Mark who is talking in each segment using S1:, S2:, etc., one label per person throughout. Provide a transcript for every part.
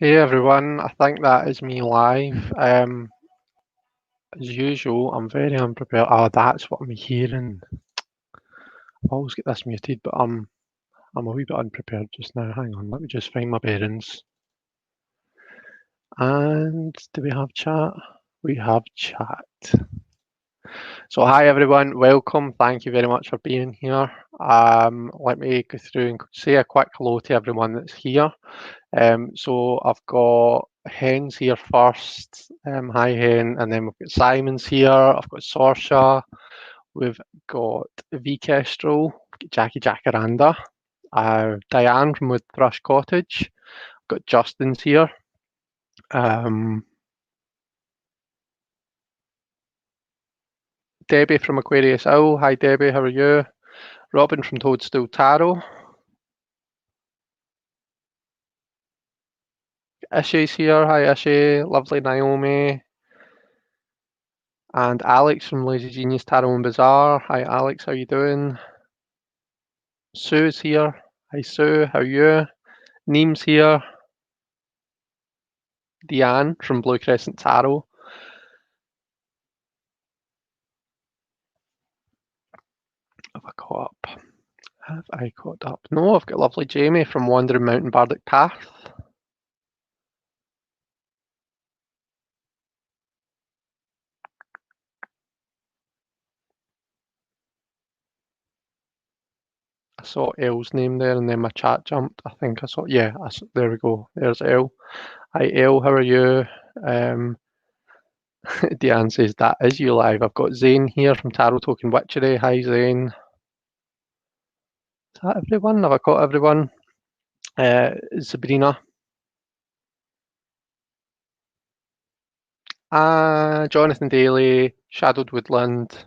S1: Hey everyone, I think that is me live. As usual, I'm very unprepared. Oh, that's what I'm hearing. I always get this muted, but I'm a wee bit unprepared just now. Hang on, let me just find my bearings. And do we have chat? We have chat. So hi everyone, welcome. Thank you very much for being here. Let me go through and say a quick hello to everyone that's here. So I've got Hen's here first. Hi Hen, and then we've got Simon's here. I've got Sorsha. We've got V Kestrel. We've got Jackie Jacaranda. Diane from Wood Thrush Cottage. I've got Justin's here. Debbie from Aquarius Owl. Hi Debbie, how are you? Robin from Toadstool Tarot. Ishi's here. Hi Ishi. Lovely Naomi. And Alex from Lazy Genius Tarot and Bazaar. Hi Alex, how you doing? Sue's here. Hi Sue, how are you? Neem's here. Deanne from Blue Crescent Tarot. Have I caught up? Have I caught up? No, I've got lovely Jamie from Wandering Mountain Bardic Path. I saw Elle's name there and then my chat jumped. I think I saw, yeah, there we go. There's Elle. Hi Elle, how are you? Deanne says that is you live. I've got Zane here from Tarot Token Witchery. Hi Zane. Is that everyone? Have I got everyone? Sabrina. Jonathan Daly, Shadowed Woodland.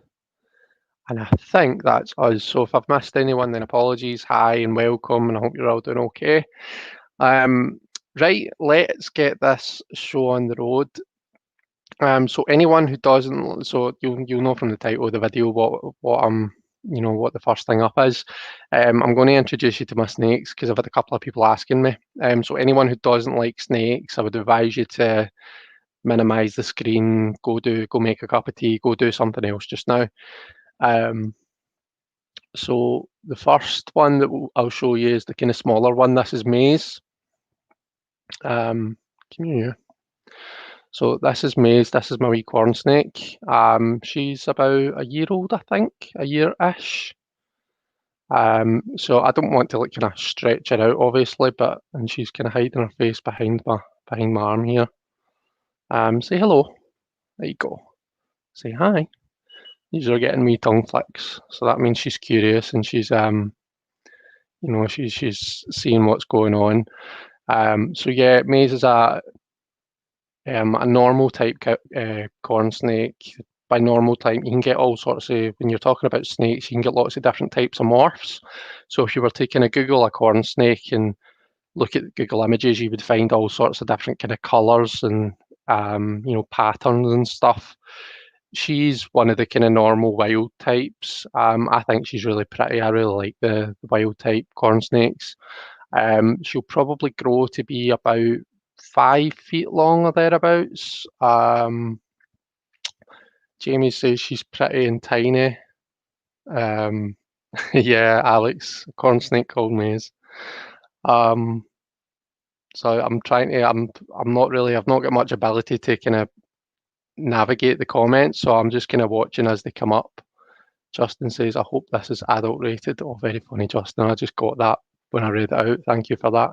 S1: And I think that's us. So if I've missed anyone, then apologies. Hi and welcome, and I hope you're all doing okay. Right, let's get this show on the road. So anyone who doesn't, so you'll know from the title of the video what I'm, what the first thing up is. I'm going to introduce you to my snakes because I've had a couple of people asking me. So anyone who doesn't like snakes, I would advise you to minimize the screen, go make a cup of tea, go do something else just now. So the first one that I'll show you is the kind of smaller one. This is Maize. Come here. So this is Maize. This is my wee corn snake. She's about a year old, I think, a year-ish. So I don't want to like kind of stretch her out, obviously, and she's kind of hiding her face behind my arm here. Say hello. There you go. Say hi. These are getting me tongue flicks, so that means she's curious and she's she's seeing what's going on. So yeah, Maize is a normal type corn snake. By normal type, you can get all sorts of, when you're talking about snakes, you can get lots of different types of morphs. So if you were taking a Google a corn snake and look at Google images, you would find all sorts of different kind of colours and patterns and stuff. She's one of the kind of normal wild types. I think she's really pretty. I really like the wild type corn snakes. She'll probably grow to be about 5 feet long or thereabouts. Jamie says she's pretty and tiny. Yeah, Alex, corn snake called Maize. So I'm trying to. I'm not really. I've not got much ability to kind of navigate the comments, so I'm just kind of watching as they come up. Justin says, "I hope this is adult rated." Oh, very funny, Justin. I just got that when I read it out. Thank you for that.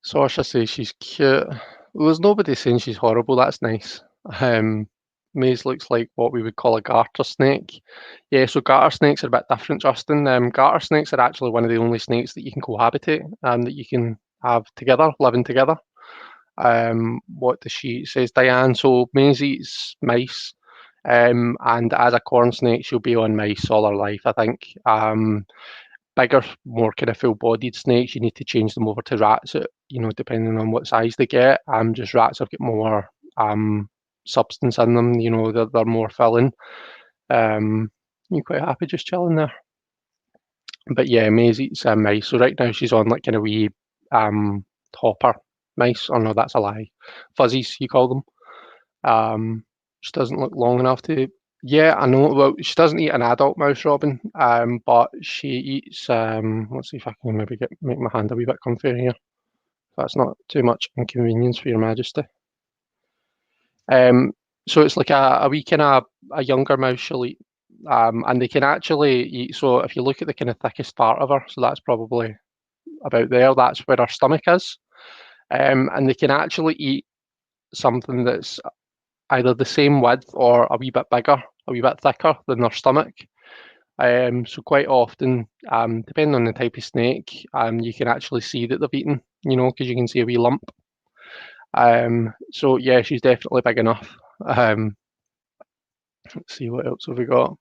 S1: Saoirse says she's cute. Well, there's nobody saying she's horrible. That's nice. Maize looks like what we would call a garter snake. Yeah, so garter snakes are a bit different, Justin. Garter snakes are actually one of the only snakes that you can cohabitate and that you can have together, living together. What does she says, Diane? So Maize eats mice, and as a corn snake, she'll be on mice all her life, I think. Bigger, more kind of full-bodied snakes, you need to change them over to rats, depending on what size they get. Just rats have got more substance in them, they're more filling. You quite happy just chilling there? But yeah, Maize eats mice. So right now she's on like kind of wee hopper mice. Oh no, that's a lie. Fuzzies, you call them. She doesn't look long enough to. Yeah, I know. Well, she doesn't eat an adult mouse, Robin. But she eats. Let's see if I can maybe make my hand a wee bit comfier here. That's not too much inconvenience for Your Majesty. So it's like a wee kind of a younger mouse she'll eat. And they can actually eat. So if you look at the kind of thickest part of her, so that's probably about there. That's where her stomach is. And they can actually eat something that's either the same width or a wee bit bigger, a wee bit thicker than their stomach. So quite often, depending on the type of snake, you can actually see that they've eaten, because you can see a wee lump. So yeah, she's definitely big enough. Let's see, what else have we got?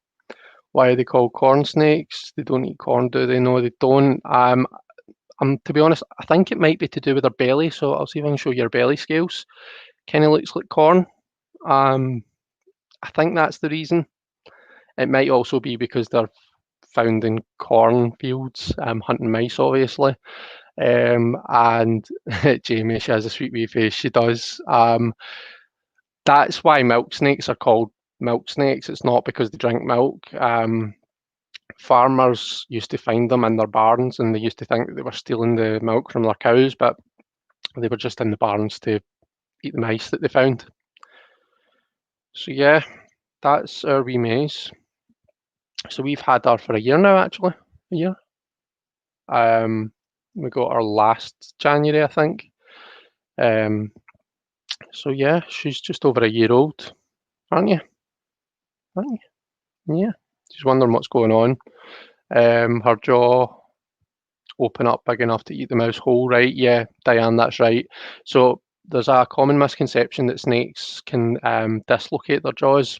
S1: Why are they called corn snakes? They don't eat corn, do they? No, they don't. To be honest, I think it might be to do with their belly. So I'll see if I can show you their belly scales. Kind of looks like corn. I think that's the reason. It might also be because they're found in cornfields, hunting mice, obviously. And Jamie, she has a sweet wee face. She does. That's why milk snakes are called milk snakes. It's not because they drink milk. Farmers used to find them in their barns, and they used to think that they were stealing the milk from their cows, but they were just in the barns to eat the mice that they found. So yeah, that's our wee Maize. So we've had her for a year now, actually. A year. We got her last January, I think. So yeah, she's just over a year old, aren't you? Aren't you? Yeah. She's wondering what's going on. Her jaw open up big enough to eat the mouse whole, right? Yeah, Diane, that's right. So there's a common misconception that snakes can dislocate their jaws.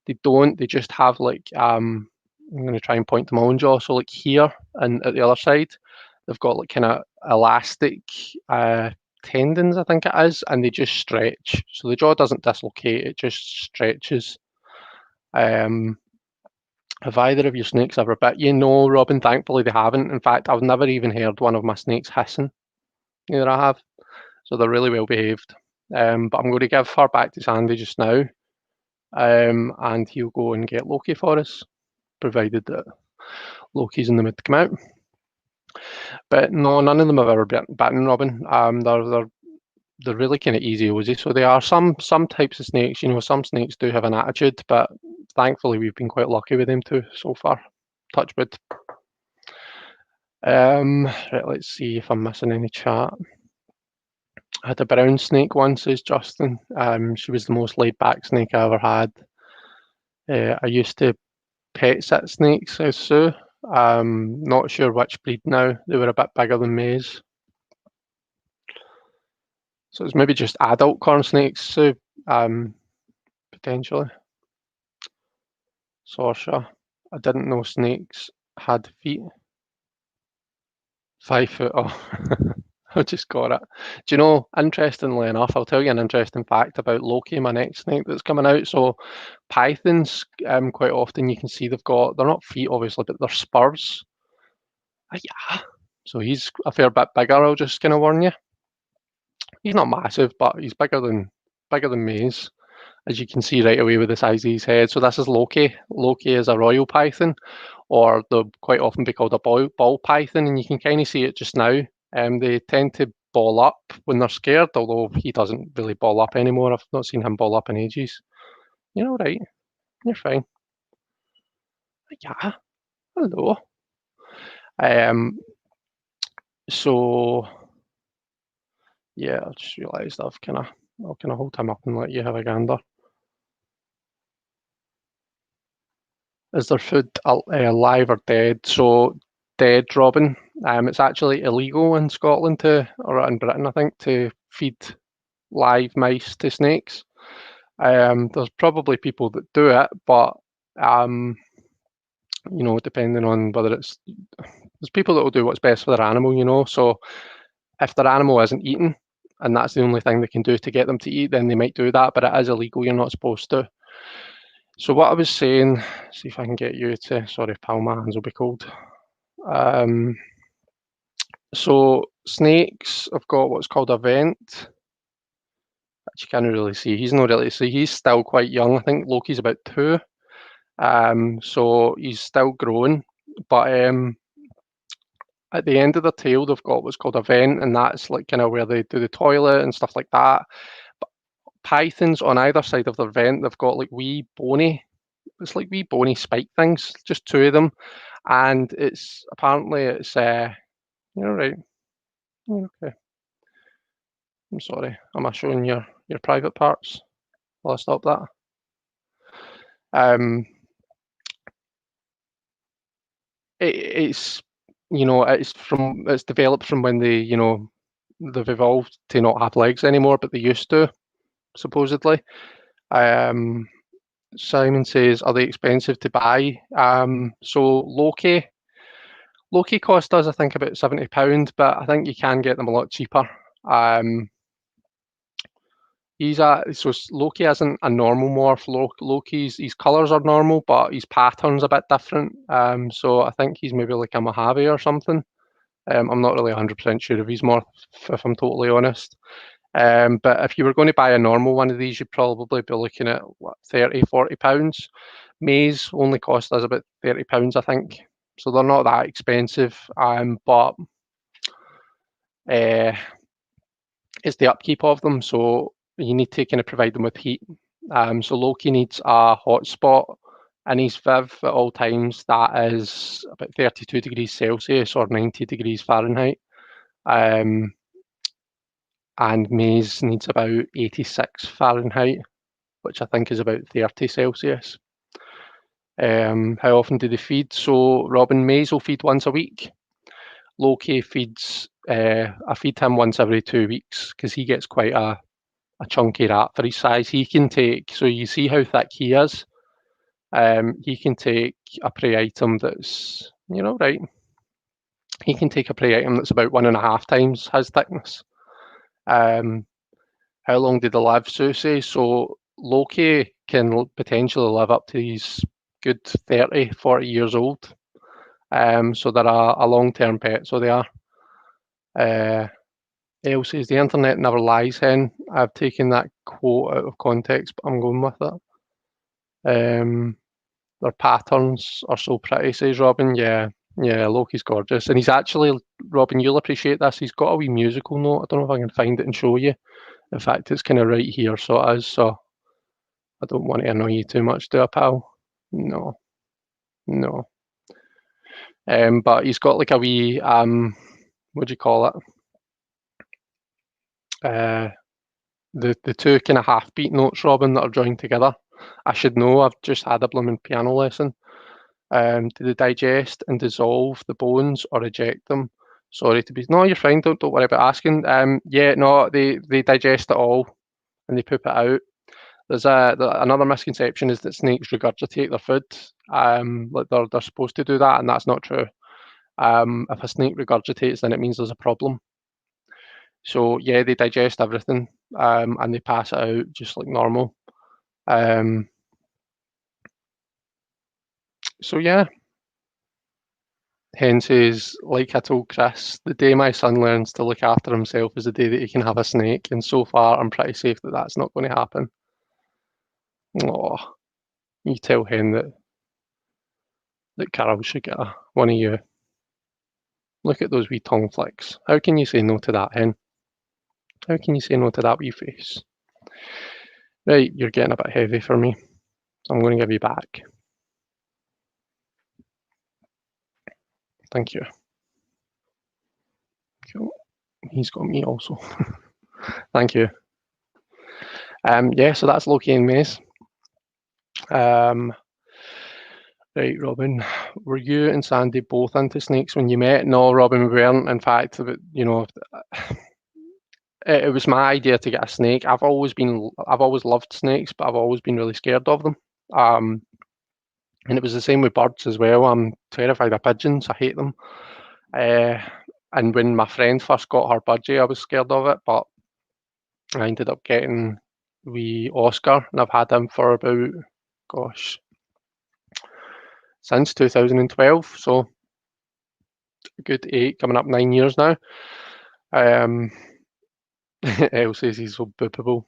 S1: They don't. They just have like I'm going to try and point to my own jaw. So like here and at the other side, they've got like kind of elastic tendons, I think it is, and they just stretch. So the jaw doesn't dislocate; it just stretches. Have either of your snakes ever bit you? No, Robin, thankfully they haven't. In fact, I've never even heard one of my snakes hissing. Neither I have. So they're really well behaved. But I'm going to give her back to Sandy just now. And he'll go and get Loki for us, provided that Loki's in the mood to come out. But no, none of them have ever bitten Robin. They're really kind of easy OZ. So they are some types of snakes. Some snakes do have an attitude, but thankfully we've been quite lucky with them too so far. Touch wood. Right, let's see if I'm missing any chat. I had a brown snake once, says Justin. She was the most laid back snake I ever had. I used to pet sit snakes, says Sue. Not sure which breed now. They were a bit bigger than Maize. So it's maybe just adult corn snakes, Sue, potentially. Sorsha. I didn't know snakes had feet. 5 foot. Oh, I just got it. Do you know, interestingly enough, I'll tell you an interesting fact about Loki, my next snake that's coming out. So pythons, quite often you can see they're not feet obviously, but they're spurs. Yeah. So he's a fair bit bigger, I'll just kind of warn you. He's not massive, but he's bigger than Maize, as you can see right away with the size of his head. So this is Loki. Loki is a royal python, or they'll quite often be called a ball python, and you can kind of see it just now. They tend to ball up when they're scared, although he doesn't really ball up anymore. I've not seen him ball up in ages. You're all right. You're fine. Yeah. Hello. So yeah, I just realised I'll kind of hold him up and let you have a gander. Is there food live or dead? So dead, Robin. It's actually illegal in Scotland or in Britain, I think, to feed live mice to snakes. There's probably people that do it, but depending on whether there's people that will do what's best for their animal, So if their animal isn't eaten, and that's the only thing they can do to get them to eat, then they might do that, but it is illegal. You're not supposed to. So what I was saying, see if I can get you to, sorry pal, my hands will be cold. So snakes have got what's called a vent, which you can't really see. He's not really see. He's still quite young. I think Loki's about 2. So he's still growing. But at the end of the tail, they've got what's called a vent, and that's like kind of where they do the toilet and stuff like that. But pythons on either side of their vent, they've got like wee bony. It's like wee bony spike things, just 2 of them, and it's apparently it's you're right. You're okay. I'm sorry. Am I showing your private parts? Will I stop that? Um, it's it's developed from when they've evolved to not have legs anymore, but they used to supposedly. Um, Simon says, are they expensive to buy? So Loki cost us I think about £70, but I think you can get them a lot cheaper. Loki isn't a normal morph. Loki's his colours are normal, but his pattern's a bit different. So I think he's maybe like a Mojave or something. I'm not really 100% sure if he's morph, if I'm totally honest. But if you were going to buy a normal one of these, you'd probably be looking at what, £30–40. Maize only cost us about £30, I think. So they're not that expensive. But it's the upkeep of them. So you need to kind of provide them with heat. So Loki needs a hotspot in his Viv at all times. That is about 32 degrees Celsius or 90 degrees Fahrenheit. And Maize needs about 86 Fahrenheit, which I think is about 30 Celsius. How often do they feed? So Robin, Maize will feed once a week. Loki feeds, I feed him once every 2 weeks because he gets quite a chunky rat for his size. He can take, so you see how thick he is. He can take a prey item that's, right. He can take a prey item that's about 1.5 times his thickness. How long did they live, Susie? So Loki can potentially live up to his good 30, 40 years old. So they're a long-term pet, so they are. Elle says, the internet never lies, Hen. I've taken that quote out of context, but I'm going with it. Their patterns are so pretty, says Robin. Yeah, Loki's gorgeous. And he's actually, Robin, you'll appreciate this, he's got a wee musical note. I don't know if I can find it and show you. In fact, it's kind of right here, so it is. So I don't want to annoy you too much, do I, pal? No. But he's got like a wee, what do you call it? The 2 kind of half-beat notes, Robin, that are joined together. I should know, I've just had a blooming piano lesson. Do they digest and dissolve the bones or eject them? Sorry to be... No, you're fine, don't worry about asking. Yeah, no, they digest it all and they poop it out. There's another misconception is that snakes regurgitate their food. Like they're supposed to do that, and that's not true. If a snake regurgitates, then it means there's a problem. So yeah, they digest everything, and they pass it out just like normal. So yeah. Hen says, like I told Chris, the day my son learns to look after himself is the day that he can have a snake, and so far I'm pretty safe that that's not going to happen. Oh, you tell Hen that Carol should get one of you. Look at those wee tongue flicks. How can you say no to that, Hen? How can you say no to that wee face? Right, you're getting a bit heavy for me, so I'm going to give you back. Thank you. Cool. He's got me also. Thank you. Yeah, so that's Loki and Maize. Right, Robin, were you and Sandy both into snakes when you met? No, Robin, we weren't. In fact, it was my idea to get a snake. I've always loved snakes, but I've always been really scared of them. And it was the same with birds as well. I'm terrified of pigeons. I hate them. And when my friend first got her budgie, I was scared of it, but I ended up getting wee Oscar, and I've had him for about, gosh, since 2012. So a good 8, coming up 9 years now. Elle says he's so boopable.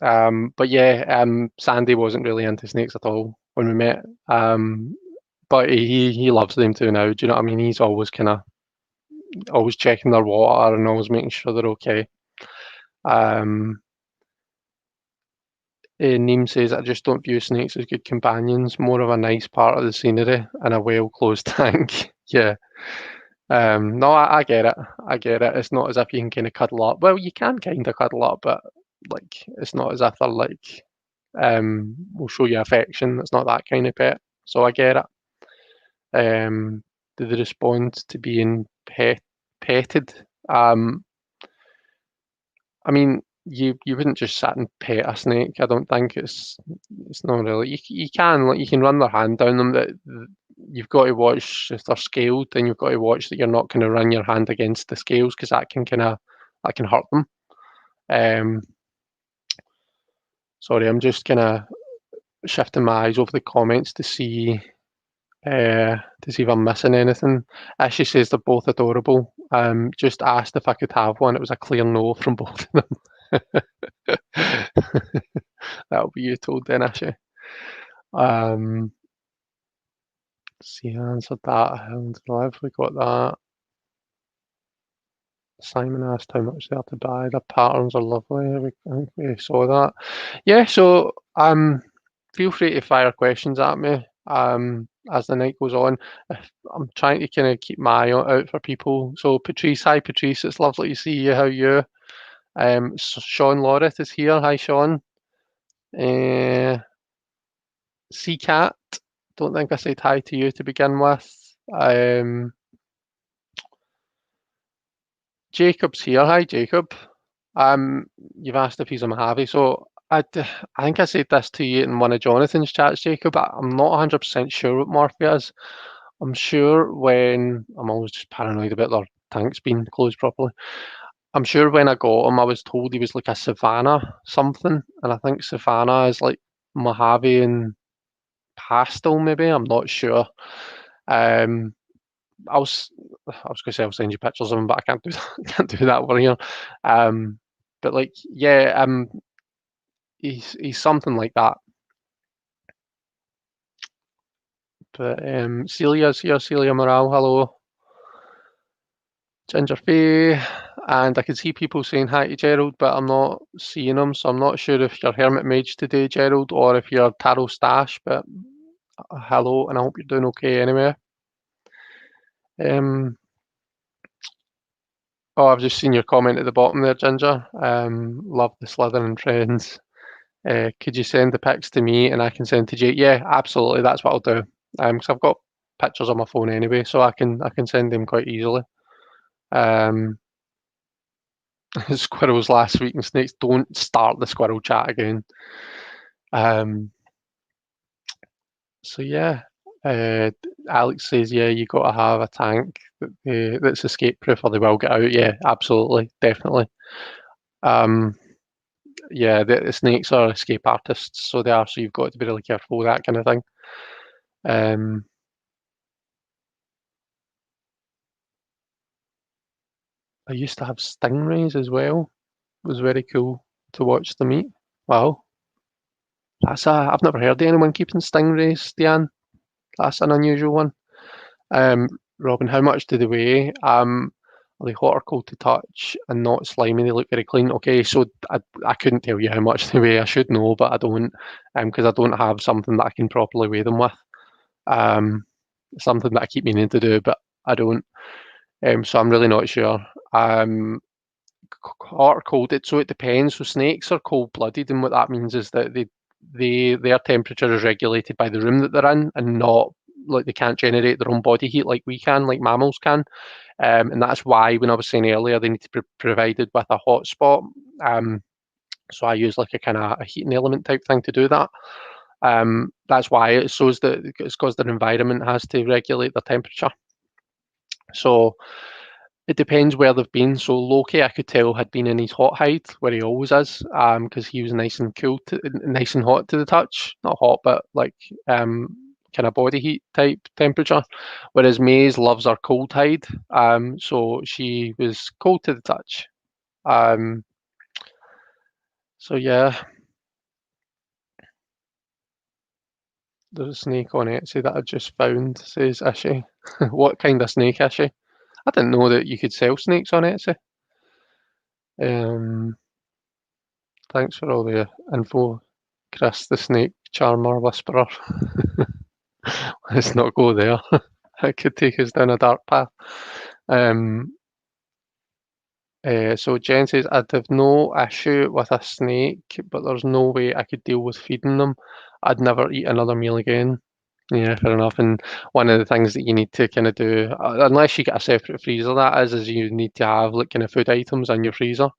S1: But yeah, Sandy wasn't really into snakes at all when we met. But he loves them too now. Do you know what I mean? He's always always checking their water and always making sure they're okay. Neem says, I just don't view snakes as good companions, more of a nice part of the scenery and a well-closed tank. Yeah. No, I get it. I get it. It's not as if you can kind of cuddle up. Well, you can kind of cuddle up, but like it's not as if they're like, will show you affection. It's not that kind of pet. So I get it. Do they respond to being petted? I mean, you wouldn't just sit and pet a snake. I don't think it's not really. You can like you can run their hand down them. But you've got to watch if they're scaled. Then you've got to watch that you're not going to run your hand against the scales because that can hurt them. Sorry, I'm just kind of shifting my eyes over the comments to see if I'm missing anything. She says they're both adorable. Just asked if I could have one. It was a clear no from both of them. That'll be you told then, Ashley. See, I answered that. Have we got that? Simon asked how much they are to buy. The patterns are lovely. I think we saw that. Yeah, so feel free to fire questions at me as the night goes on. I'm trying to kind of keep my eye out for people. So Patrice, hi Patrice, it's lovely to see you. How are you? Sean Loreth is here. Hi Sean. Cat. Don't think I said hi to you to begin with. Jacob's here. Hi Jacob. You've asked if he's a Mojave, so I think I said this to you in one of Jonathan's chats, Jacob. I'm not 100% sure what Morphe is. I'm sure when I'm always just paranoid about their tanks being closed properly. I'm sure when I got him, I was told he was like a Savannah something, and I think Savannah is like Mojave and pastel, maybe. I'm not sure. I was going to say I'll send you pictures of him, but I can't do that. Can't do that over here. But like, yeah, he's something like that. But Celia's here. Celia Morale, hello. Ginger Faye, and I can see people saying hi to Gerald, but I'm not seeing them, so I'm not sure if you're Hermit Mage today, Gerald, or if you're Taro Stash. But hello, and I hope you're doing okay anyway. Oh, I've just seen your comment at the bottom there, Ginger. Love the Slytherin friends. Could you send the pics to me and I can send to Jay? Yeah, absolutely. That's what I'll do. Because I've got pictures on my phone anyway, so I can send them quite easily. Squirrels last week and snakes. Don't start the squirrel chat again. So yeah, Alex says, yeah, you got to have a tank that's escape proof or they will get out. Yeah, absolutely, definitely. Yeah, the snakes are escape artists, so they are. So you've got to be really careful with that kind of thing. I used to have stingrays as well. It was very cool to watch them eat. Wow, I've never heard of anyone keeping stingrays, Diane. That's an unusual one. Robin, how much do they weigh? Are they hot or cold to touch and not slimy? They look very clean. Okay, so I couldn't tell you how much they weigh. I should know, but I don't, because I don't have something that I can properly weigh them with. Something that I keep meaning to do, but I don't. So I'm really not sure. Hot or cold, so it depends. So snakes are cold-blooded, and what that means is that their temperature is regulated by the room that they're in, and not like they can't generate their own body heat like we can, like mammals can. And that's why when I was saying earlier, they need to be provided with a hot spot. So I use like a kind of a heating element type thing to do that. That's why it's because their environment has to regulate their temperature. So it depends where they've been. So Loki, I could tell, had been in his hot hide, where he always is, because he was nice and cool, nice and hot to the touch. Not hot, but like kind of body heat type temperature, whereas Maize loves her cold hide. So she was cold to the touch. So yeah, there's a snake on Etsy that I just found, says Ishi. What kind of snake, Ishi? I didn't know that you could sell snakes on Etsy. Thanks for all the info, Chris, the snake charmer whisperer. Let's not go there. It could take us down a dark path. So Jen says, I'd have no issue with a snake, but there's no way I could deal with feeding them. I'd never eat another meal again. Yeah, fair enough. And one of the things that you need to kind of do, unless you get a separate freezer, that is you need to have like kind of food items in your freezer.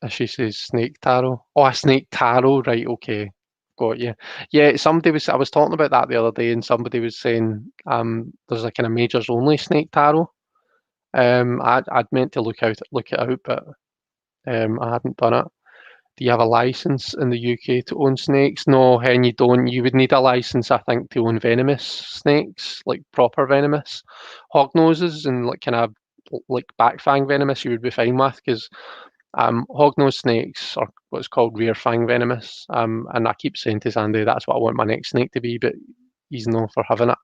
S1: As she says, snake taro. Oh, a snake taro, right? Okay, got you. Yeah, I was talking about that the other day, and somebody was saying there's a kind of majors only snake taro. I'd meant to look it out, but I hadn't done it. Do you have a license in the UK to own snakes? No, Hen, you don't. You would need a license, I think, to own venomous snakes, like proper venomous. Hognoses and like kind of like backfang venomous, you would be fine with because hognose snakes are what's called rear fang venomous. And I keep saying to Sandy that's what I want my next snake to be, but he's no for having it.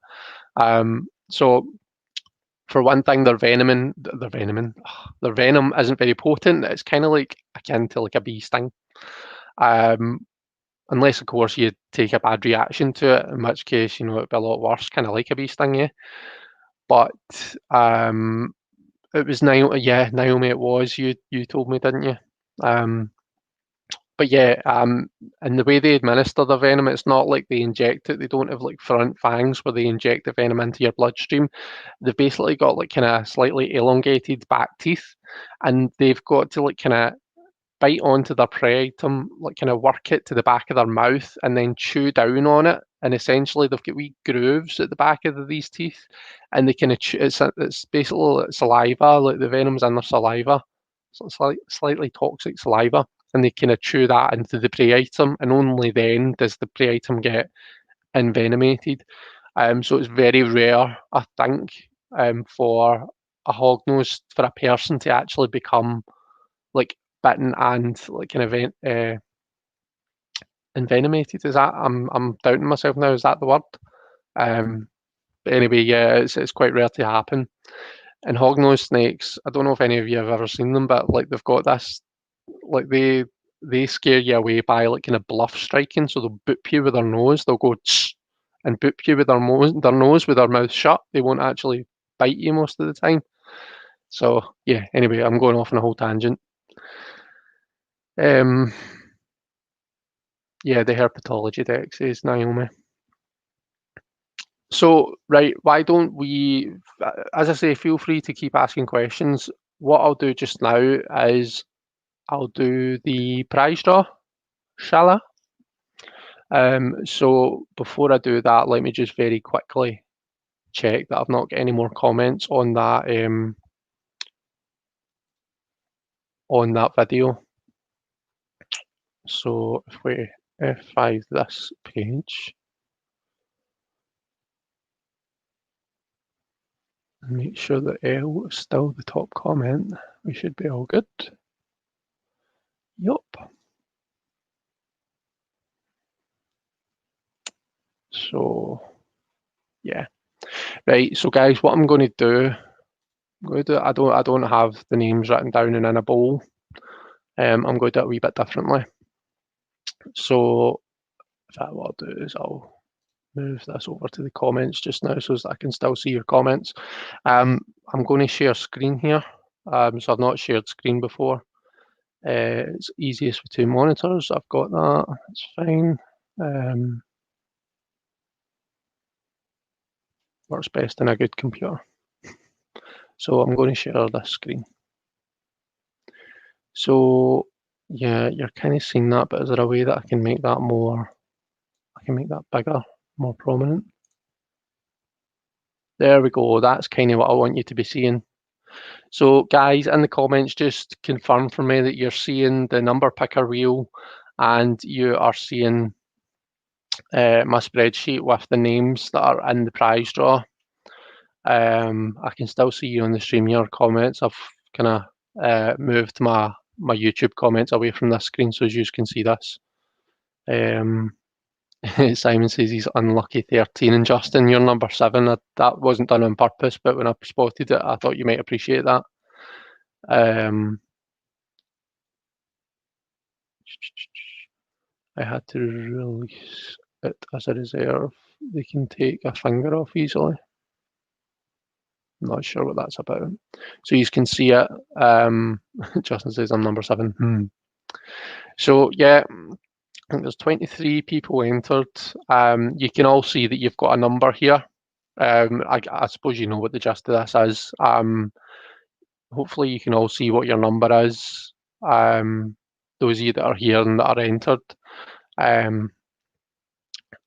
S1: So for one thing, their venom isn't very potent. It's kind of like akin to like a bee sting. Unless of course you take a bad reaction to it, in which case, it'd be a lot worse, kind of like a bee sting, yeah. But it was Naomi, yeah, Naomi it was, you told me, didn't you? But yeah, and the way they administer the venom, it's not like they inject it. They don't have like front fangs where they inject the venom into your bloodstream. They've basically got like kind of slightly elongated back teeth, and they've got to like kind of bite onto their prey item, like kind of work it to the back of their mouth, and then chew down on it. And essentially, they've got wee grooves at the back of these teeth, and they kind of chew. It's basically saliva, like the venom's in their saliva, so it's like slightly toxic saliva, and they kind of chew that into the prey item, and only then does the prey item get envenomated. So it's very rare, I think, for a hognose for a person to actually become like bitten and like an event envenomated. Is that I'm doubting myself now? Is that the word? But anyway, yeah, it's quite rare to happen. And hognose snakes, I don't know if any of you have ever seen them, but like they've got this, like they scare you away by like kind of bluff striking. So they'll boop you with their nose. They'll go tsh, and boop you with their nose with their mouth shut. They won't actually bite you most of the time. So yeah. Anyway, I'm going off on a whole tangent. Yeah, the herpetology deck says Naomi. So, right, why don't we, as I say, feel free to keep asking questions. What I'll do just now is I'll do the prize draw, shall I? So before I do that, let me just very quickly check that I've not got any more comments on that video. So if we F5 this page, and make sure that L is still the top comment, we should be all good. Yup. So yeah. Right, so guys, what I'm going to do, I don't have the names written down and in a bowl. I'm going to do it a wee bit differently. So what I'll do is I'll move this over to the comments just now so that I can still see your comments. I'm going to share screen here. So I've not shared screen before. It's easiest with two monitors. I've got that. It's fine. Works best in a good computer. So I'm going to share this screen. So yeah, you're kind of seeing that, but is there a way that I can make that bigger, more prominent? There we go. That's kind of what I want you to be seeing. So guys, in the comments, just confirm for me that you're seeing the number picker wheel and you are seeing my spreadsheet with the names that are in the prize draw. I can still see you on the stream here comments. I've kind of moved my YouTube comments away from this screen so as you can see this. Simon says he's unlucky 13, and Justin, you're number 7. That wasn't done on purpose, but when I spotted it, I thought you might appreciate that. I had to release it as a reserve. They can take a finger off easily. I'm not sure what that's about. So you can see it. Justin says I'm number 7. So yeah, I think there's 23 people entered. You can all see that you've got a number here. I suppose you know what the gist of this is. Hopefully you can all see what your number is. Those of you that are here and that are entered.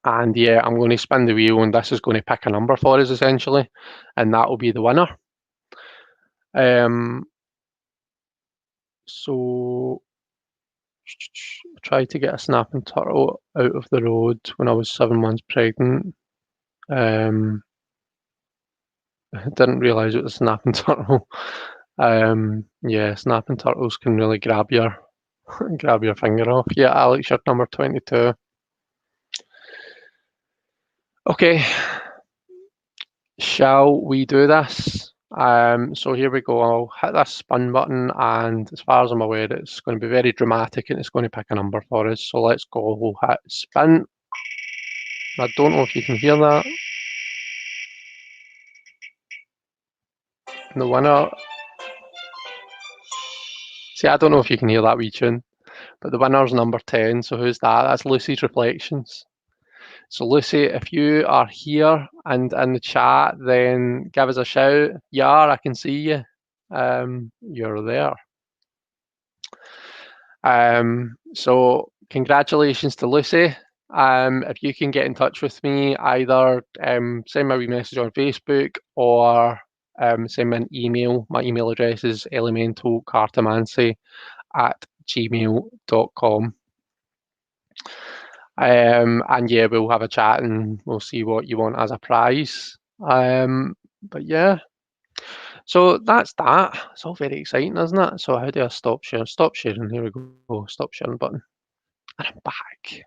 S1: And yeah, I'm going to spin the wheel and this is going to pick a number for us essentially, and that will be the winner. So I tried to get a snapping turtle out of the road when I was 7 months pregnant. I didn't realise it was a snapping turtle. Yeah, snapping turtles can really grab your finger off. Yeah, Alex, you're number 22. Okay, shall we do this? So here we go. I'll hit this spin button, and as far as I'm aware, it's going to be very dramatic and it's going to pick a number for us. So let's go. We'll hit spin. I don't know if you can hear that. The winner. See, I don't know if you can hear that wee tune, but the winner's number 10. So who's that? That's Lucy's Reflections. So Lucy, if you are here and in the chat, then give us a shout. Yeah, I can see you. You're there. So congratulations to Lucy. If you can get in touch with me, either send me a wee message on Facebook or send me an email. My email address is elementalcartomancy@gmail.com. And yeah, we'll have a chat and we'll see what you want as a prize. But yeah, so that's that. It's all very exciting, isn't it? So how do I stop sharing? Stop sharing. Here we go. Stop sharing button. And I'm back.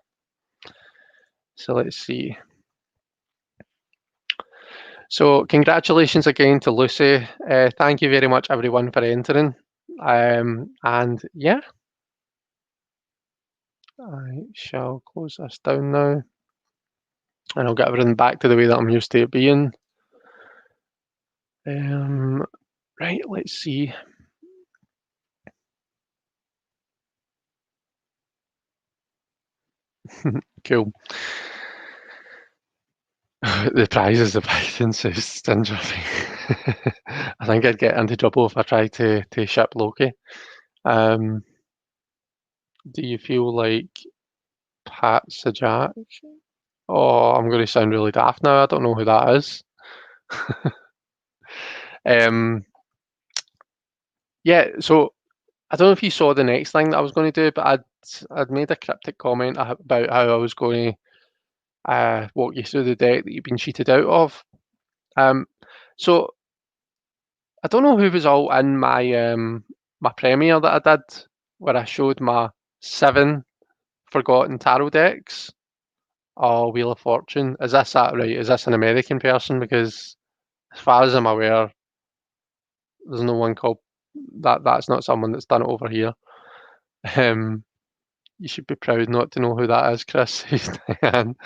S1: So let's see. So congratulations again to Lucy. Thank you very much, everyone, for entering. And yeah, I shall close this down now. And I'll get everything back to the way that I'm used to it being. Right, let's see. Cool. The prize is the Python, says Stinger. I think I'd get into trouble if I tried to ship Loki. Do you feel like Pat Sajak? Oh, I'm going to sound really daft now. I don't know who that is. Yeah, so I don't know if you saw the next thing that I was going to do, but I'd made a cryptic comment about how I was going to walk you through the deck that you've been cheated out of. So I don't know who was all in my my premiere that I did, where I showed my 7 forgotten tarot decks. Oh, Wheel of Fortune. Is this that right? Is this an American person? Because as far as I'm aware, there's no one called that. That's not someone that's done it over here. You should be proud not to know who that is, Chris, says Diane.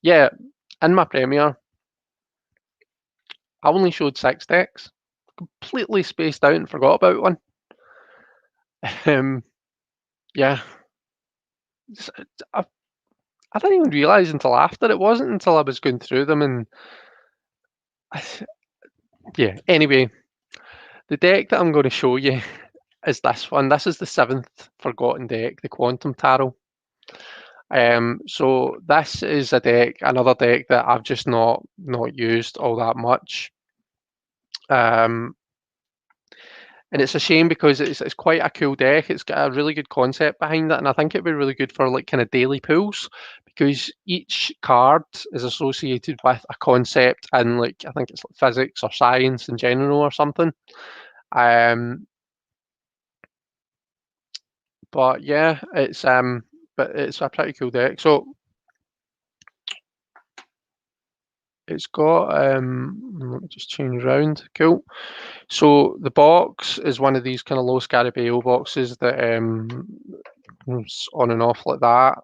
S1: Yeah, in my premiere, I only showed 6 decks. Completely spaced out and forgot about one. Yeah. I didn't even realise until after. It wasn't until I was going through them and yeah, anyway, the deck that I'm going to show you is this one. This is the 7th forgotten deck, the Quantum Tarot. So this is another deck that I've just not used all that much. And it's a shame because it's quite a cool deck. It's got a really good concept behind it, and I think it'd be really good for like kind of daily pools because each card is associated with a concept in like I think it's like physics or science in general or something. Um, but yeah, it's a pretty cool deck. So it's got let me just change around. Cool. So the box is one of these kind of low Scarabeo boxes that it's on and off like that.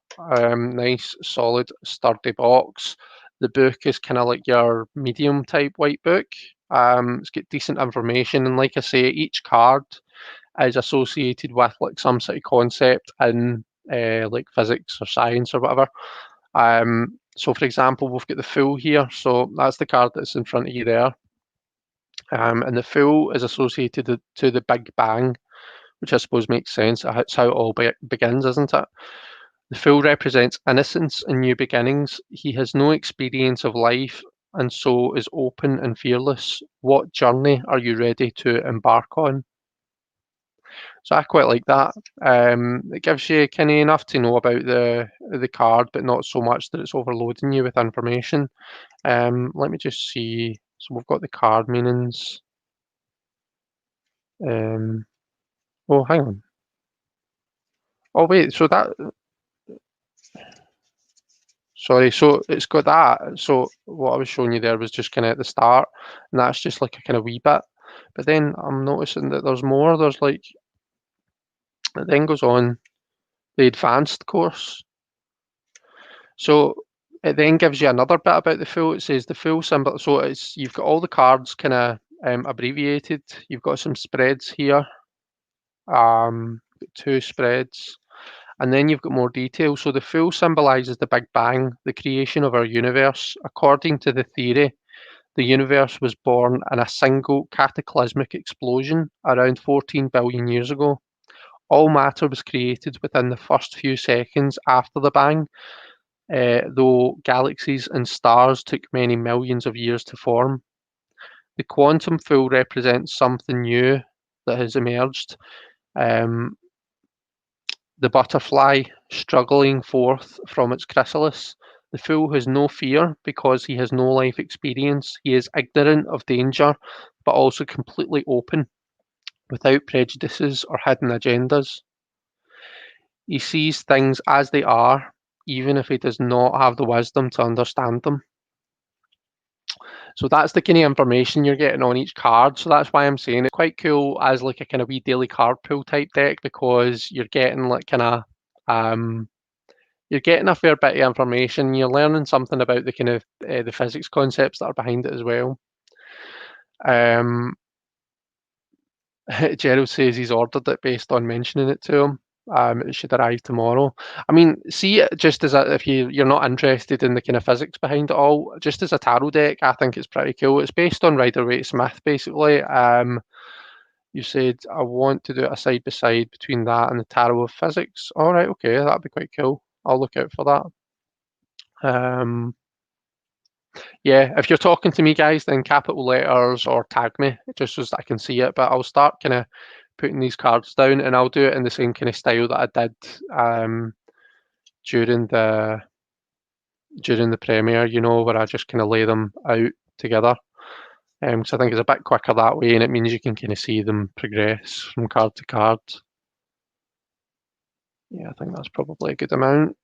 S1: Nice, solid, sturdy box. The book is kind of like your medium type white book. It's got decent information, and like I say, each card is associated with like some sort of concept in like physics or science or whatever. So for example, we've got the Fool here. So that's the card that's in front of you there. And the Fool is associated to the Big Bang, which I suppose makes sense. That's how it all begins, isn't it? The Fool represents innocence and new beginnings. He has no experience of life and so is open and fearless. What journey are you ready to embark on? So I quite like that. It gives you kind of enough to know about the card, but not so much that it's overloading you with information. Let me just see. So we've got the card meanings. Oh, hang on. Oh, wait. Sorry. So it's got that. So what I was showing you there was just kind of at the start, and that's just like a kind of wee bit. But then I'm noticing that there's more. There's like it then goes on the advanced course. So it then gives you another bit about the Fool. It says the Fool symbol. So it's you've got all the cards kind of abbreviated. You've got some spreads here. Two spreads. And then you've got more detail. So the Fool symbolizes the Big Bang, the creation of our universe. According to the theory, the universe was born in a single cataclysmic explosion around 14 billion years ago. All matter was created within the first few seconds after the bang, though galaxies and stars took many millions of years to form. The quantum Fool represents something new that has emerged. Um, the butterfly struggling forth from its chrysalis. The Fool has no fear because he has no life experience. He is ignorant of danger, but also completely open, without prejudices or hidden agendas. He sees things as they are, even if he does not have the wisdom to understand them. So that's the kind of information you're getting on each card. So that's why I'm saying it's quite cool as like a kind of wee daily card pool type deck because you're getting like kind of you're getting a fair bit of information. You're learning something about the kind of the physics concepts that are behind it as well. Um, Gerald says he's ordered it based on mentioning it to him. It should arrive tomorrow. I mean, see it just as if you're not interested in the kind of physics behind it all, just as a tarot deck, I think it's pretty cool. It's based on Rider-Waite-Smith, basically. You said I want to do a side by side between that and the Tarot of Physics. All right, okay, that'd be quite cool. I'll look out for that. Yeah, if you're talking to me, guys, then capital letters or tag me just so that I can see it. But I'll start kind of putting these cards down, and I'll do it in the same kind of style that I did during the premiere. You know, where I just kind of lay them out together. So I think it's a bit quicker that way, and it means you can kind of see them progress from card to card. Yeah, I think that's probably a good amount.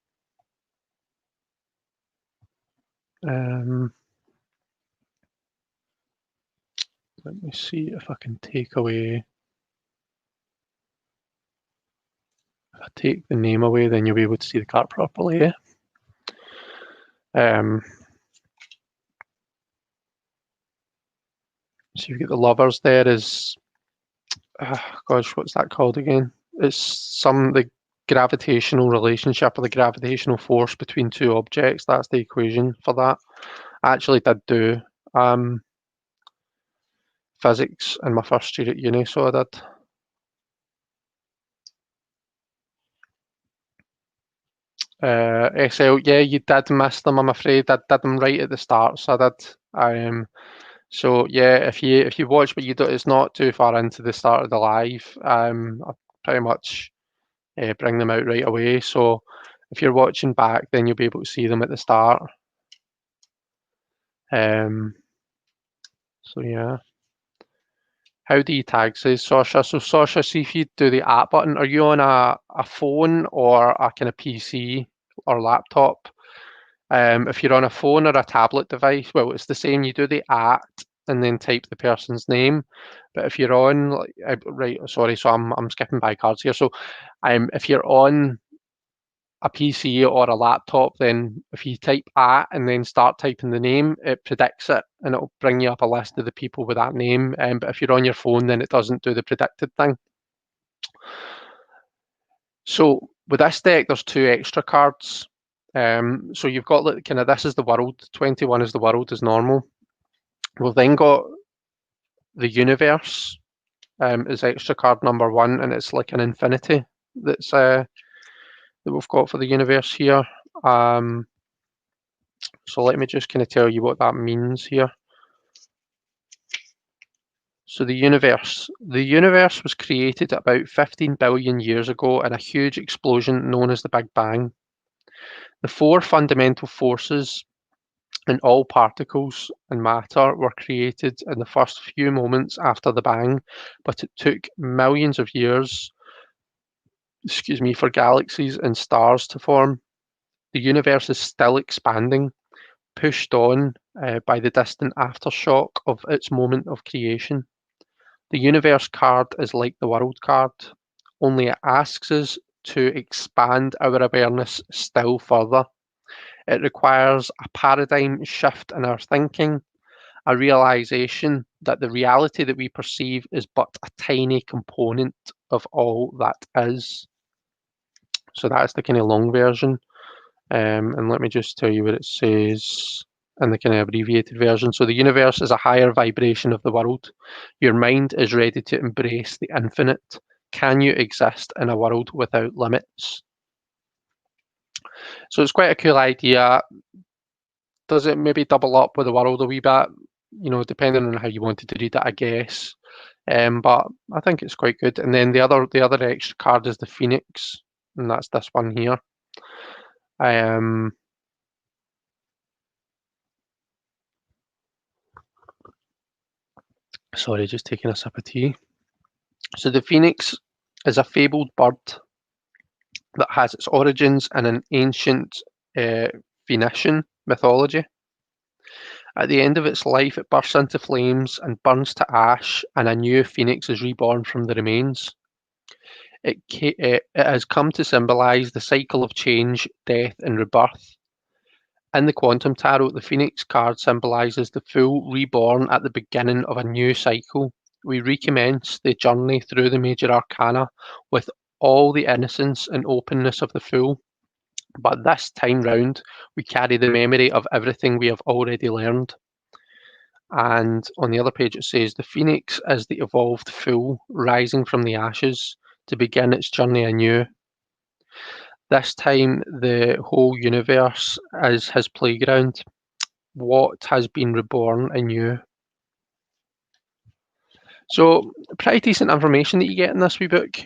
S1: Let me see if I can take away. If I take the name away, then you'll be able to see the card properly. Yeah? So you've got the lovers there is, gosh, what's that called again? It's the gravitational relationship or the gravitational force between two objects. That's the equation for that. I actually did do physics in my first year at uni, so I did. SL, yeah, you did miss them, I'm afraid. I did them right at the start, so I did. So yeah, if you watch, but you don't, it's not too far into the start of the live. I pretty much bring them out right away. So if you're watching back, then you'll be able to see them at the start. So yeah. How do you tag, says Sasha? So Sasha, see if you do the at button. Are you on a phone or a kind of PC or laptop? If you're on a phone or a tablet device, well, it's the same. You do the at and then type the person's name. But if you're on, like, right, sorry, so I'm skipping by cards here. So, if you're on a PC or a laptop, then if you type at and then start typing the name, it predicts it and it'll bring you up a list of the people with that name. But if you're on your phone, then it doesn't do the predicted thing. So with this deck, there's 2 extra cards. So you've got like kind of, this is the world, 21 is the world as normal. We've then got the universe is extra card number 1, and it's like an infinity that's that we've got for the universe here. So let me just kind of tell you what that means here. So the universe was created about 15 billion years ago in a huge explosion known as the Big Bang. The 4 fundamental forces in all particles and matter were created in the first few moments after the bang, but it took millions of years, for galaxies and stars to form. The universe is still expanding, pushed on by the distant aftershock of its moment of creation. The universe card is like the world card, only it asks us to expand our awareness still further. It requires a paradigm shift in our thinking, a realization that the reality that we perceive is but a tiny component of all that is. So that's the kind of long version. And let me just tell you what it says in the kind of abbreviated version. So the universe is a higher vibration of the world. Your mind is ready to embrace the infinite. Can you exist in a world without limits? So it's quite a cool idea. Does it maybe double up with the world a wee bit? Depending on how you wanted to read it, I guess. But I think it's quite good. And then the other extra card is the Phoenix, and that's this one here. Sorry, just taking a sip of tea. So the Phoenix is a fabled bird that has its origins in an ancient Phoenician mythology. At the end of its life, it bursts into flames and burns to ash, and a new phoenix is reborn from the remains. It has come to symbolize the cycle of change, death, and rebirth. In the Quantum Tarot, the Phoenix card symbolizes the full reborn at the beginning of a new cycle. We recommence the journey through the major arcana with all the innocence and openness of the fool. But this time round, we carry the memory of everything we have already learned. And on the other page, it says the Phoenix is the evolved fool rising from the ashes to begin its journey anew. This time, the whole universe is his playground. What has been reborn anew? So, pretty decent information that you get in this wee book.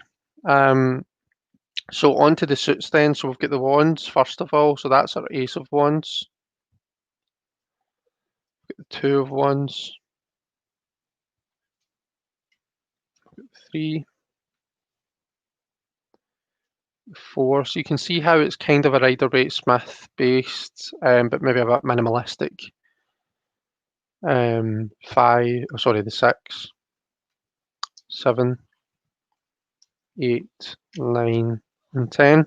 S1: So on to the suits then. So we've got the wands first of all. So that's our Ace of Wands. We've got the Two of Wands. 3, 4. So you can see how it's kind of a Rider-Waite-Smith based, but maybe a bit minimalistic. 5. Oh, sorry, the 6, 7, 8, 9, and 10.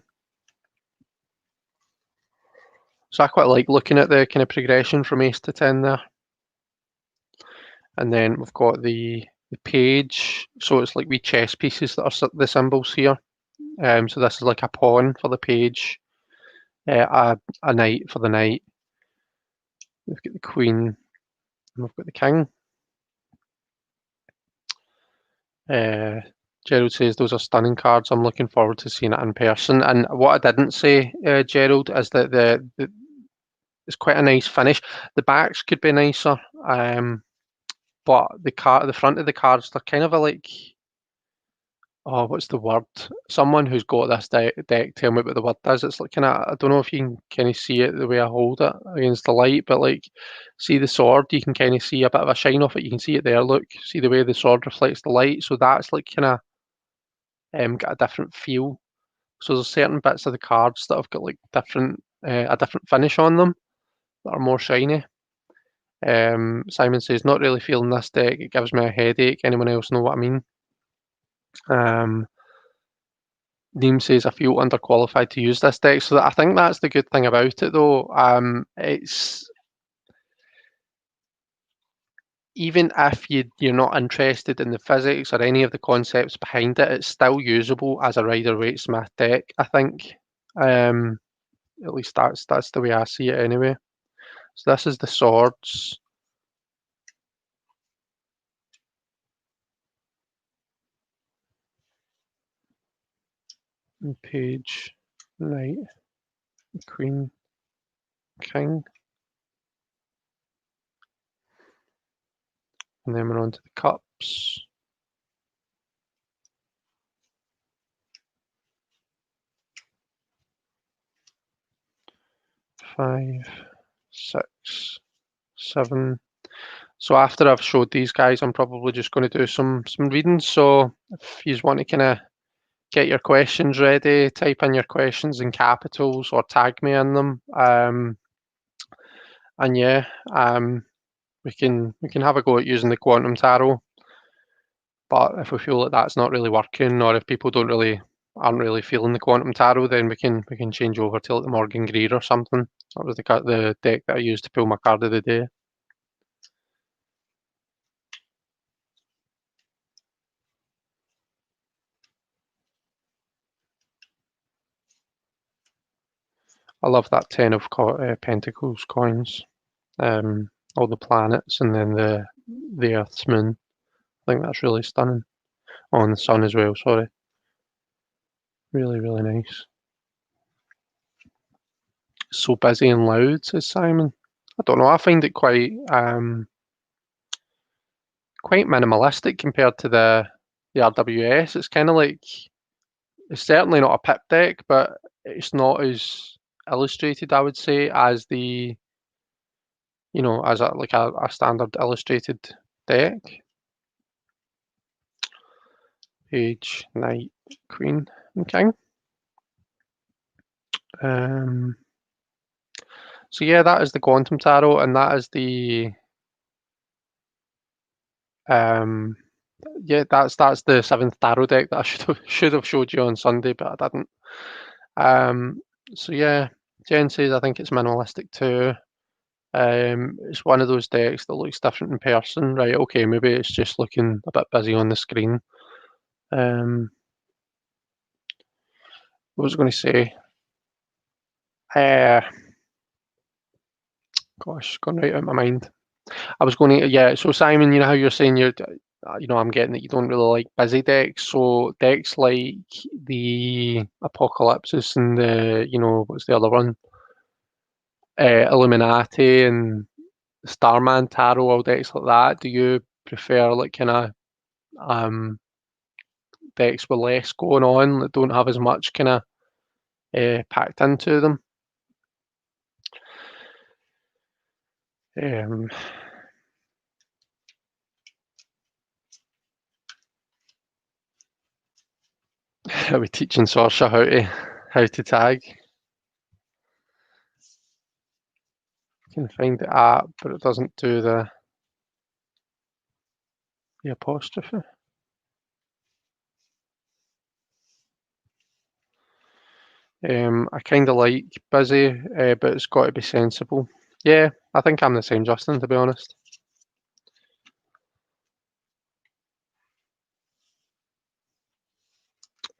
S1: So I quite like looking at the kind of progression from Ace to 10 there. And then we've got the page. So it's like wee chess pieces that are the symbols here. So this is like a pawn for the page, a knight for the knight. We've got the queen, and we've got the king. Gerald says those are stunning cards. I'm looking forward to seeing it in person. And what I didn't say, Gerald, is that it's quite a nice finish. The backs could be nicer. but the front of the cards, they're kind of like, oh, what's the word? Someone who's got this deck, tell me what the word is. It's like kind of, I don't know if you can kind of see it the way I hold it against the light, but like, see the sword, you can kind of see a bit of a shine off it. You can see it there. Look, see the way the sword reflects the light. So that's like kind of got a different feel. So there's certain bits of the cards that have got like different a different finish on them that are more shiny. Simon says, not really feeling this deck. It gives me a headache. Anyone else know what I mean? Neem says, I feel underqualified to use this deck. So I think that's the good thing about it, though. It's even if you're not interested in the physics or any of the concepts behind it, it's still usable as a Rider-Waite-Smith deck, I think. At least that's the way I see it anyway. So this is the swords. Page, knight, queen, king. And then we're on to the cups. Five, six, seven. So after I've showed these guys, I'm probably just going to do some reading. So if you want to kind of get your questions ready, type in your questions in capitals or tag me in them. And yeah, we can have a go at using the quantum tarot. But if we feel that that's not really working, or if people aren't really feeling the quantum tarot, then we can change over to like the Morgan Greer or something. That was the deck that I used to pull my card of the day. I love that 10 of Pentacles coins. All the planets and then the Earth's moon. I think that's really stunning. Oh, and the sun as well, sorry. Really, really nice. So busy and loud, says Simon. I don't know, I find it quite minimalistic compared to the RWS. It's kind of like, it's certainly not a pip deck, but it's not as illustrated, I would say, as the, as a standard illustrated deck. Page, knight, queen, and king. So yeah, that is the quantum tarot, and that is the yeah, that's the 7th tarot deck that I should have showed you on Sunday, but I didn't. So yeah, Jen says I think it's minimalistic too. It's one of those decks that looks different in person, right? Okay, maybe it's just looking a bit busy on the screen. What was I going to say? Gosh, gone right out of my mind. I was going to, yeah. So Simon, you know how you're saying I'm getting that you don't really like busy decks. So decks like the Apocalypsis and what's the other one? Illuminati and Starman Tarot, all decks like that. Do you prefer like kind of decks with less going on that don't have as much kind of packed into them? Are we teaching Saoirse how to tag? I can find the app, but it doesn't do the apostrophe. I kind of like busy, but it's got to be sensible. Yeah, I think I'm the same, Justin, to be honest.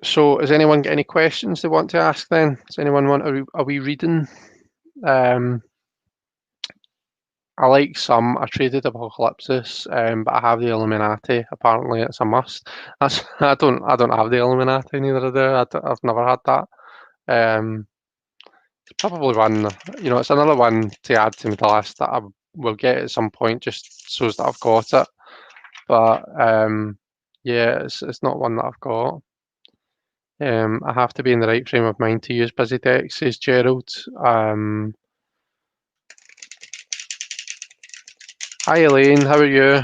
S1: So, has anyone got any questions they want to ask then? Does anyone want a wee reading? I like some. I traded Apocalypsis, but I have the Illuminati. Apparently, it's a must. I don't have the Illuminati. Neither do I. I've never had that. It's probably one. It's another one to add to the list that I will get at some point, just so that I've got it. but yeah, it's not one that I've got. I have to be in the right frame of mind to use busy decks, says Gerald. Hi Elaine, how are you?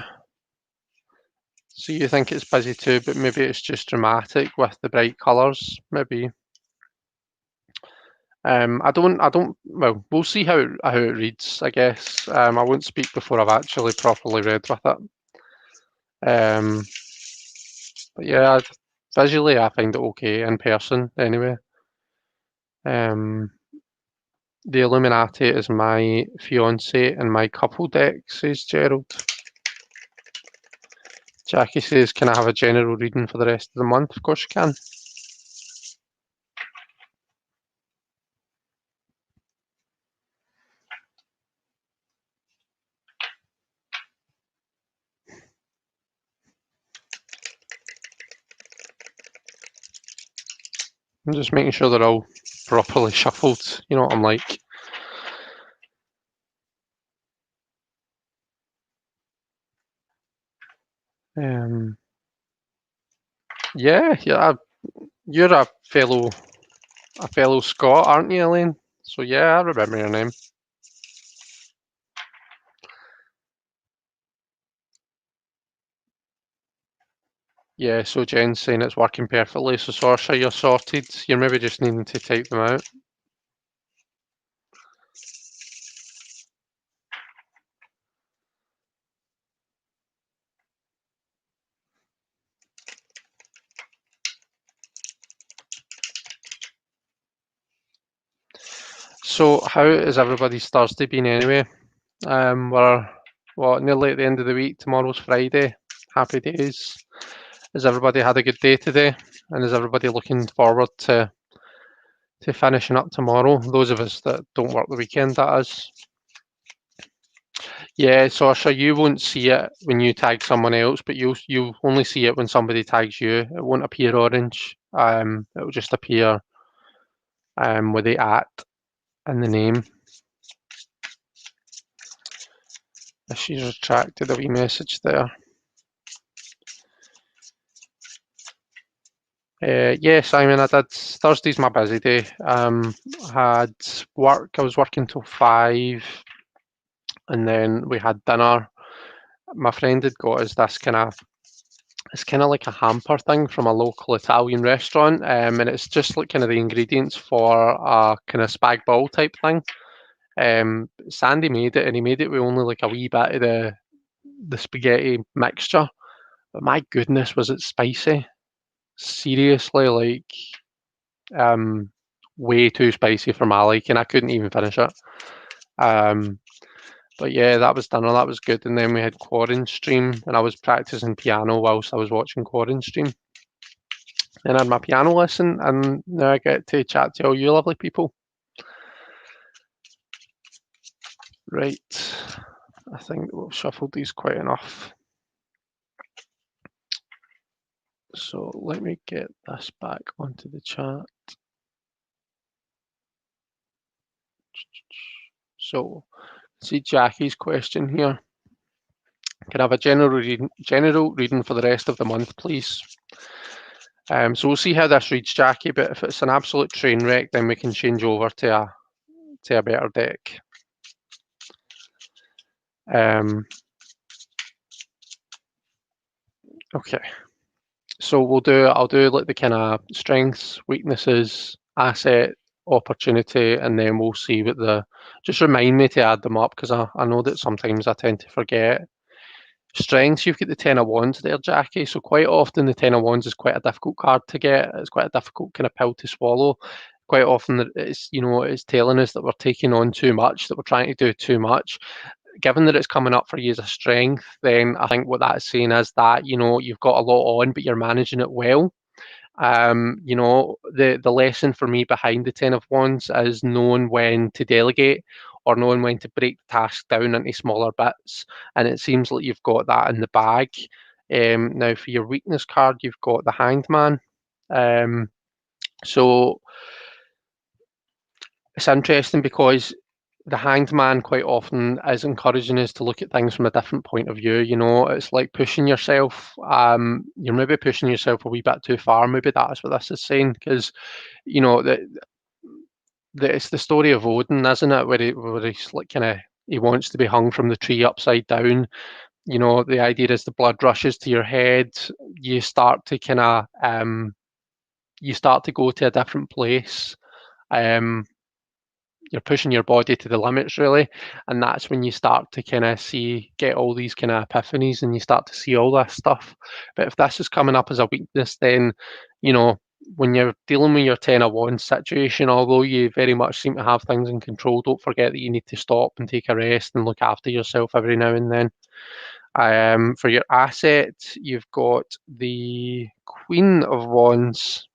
S1: So you think it's busy too, but maybe it's just dramatic with the bright colours, maybe. Well, we'll see how it reads, I guess. I won't speak before I've actually properly read with it. But yeah, visually I find it okay in person anyway. The Illuminati is my fiance and my couple deck, says Gerald. Jackie says, can I have a general reading for the rest of the month? Of course you can. I'm just making sure they're all properly shuffled. You know what I'm like. Yeah, you're a fellow Scot, aren't you, Elaine? So yeah, I remember your name. Yeah, so Jen's saying it's working perfectly. So Saoirse, you're sorted. You're maybe just needing to type them out. So how has everybody's Thursday been anyway? We're nearly at the end of the week. Tomorrow's Friday. Happy days. Has everybody had a good day today? And is everybody looking forward to finishing up tomorrow? Those of us that don't work the weekend, that is. Yeah, Saoirse, you won't see it when you tag someone else, but you'll only see it when somebody tags you. It won't appear orange. It will just appear with the @ in the name. She's retracted a wee message there. Yeah, Simon, I did. Thursday's my busy day. Had work. I was working till 5, and then we had dinner. My friend had got us this it's kind of like a hamper thing from a local Italian restaurant, and it's just like kind of the ingredients for a kind of spag bowl type thing. Sandy made it, and he made it with only like a wee bit of the spaghetti mixture. But my goodness, was it spicy? Seriously, like way too spicy for my liking. I couldn't even finish it. But yeah, that was dinner. That was good. And then we had Quarren stream, and I was practicing piano whilst I was watching Quarren stream. And I had my piano lesson, and now I get to chat to all you lovely people. Right, I think we've shuffled these quite enough. So let me get this back onto the chat. So, see Jackie's question here. Can I have a general reading for the rest of the month, please? So we'll see how this reads, Jackie, but if it's an absolute train wreck, then we can change over to a better deck. Okay, so I'll do like the kind of strengths, weaknesses, asset, opportunity, and then we'll see what just remind me to add them up, because I know that sometimes I tend to forget. Strengths, you've got the Ten of Wands there, Jackie. So quite often the Ten of Wands is quite a difficult card to get. It's quite a difficult kind of pill to swallow. Quite often it's telling us that we're taking on too much, that we're trying to do too much. Given that it's coming up for you as a strength, then I think what that's saying is that, you've got a lot on, but you're managing it well. The lesson for me behind the Ten of Wands is knowing when to delegate or knowing when to break the task down into smaller bits. And it seems like you've got that in the bag. Now, for your weakness card, you've got the Hanged Man. So it's interesting because the Hanged Man quite often is encouraging us to look at things from a different point of view. You know, it's like pushing yourself. You're maybe pushing yourself a wee bit too far. Maybe that's what this is saying, because you know it's the story of Odin, isn't it? Where he's like kind of he wants to be hung from the tree upside down. You know, the idea is the blood rushes to your head. You start to kind of you start to go to a different place. Um, you're pushing your body to the limits really, and that's when you start to kind of get all these kind of epiphanies, and you start to see all this stuff. But if this is coming up as a weakness, then you know when you're dealing with your 10 of Wands situation, although you very much seem to have things in control, don't forget that you need to stop and take a rest and look after yourself every now and then. For your asset, you've got the Queen of Wands.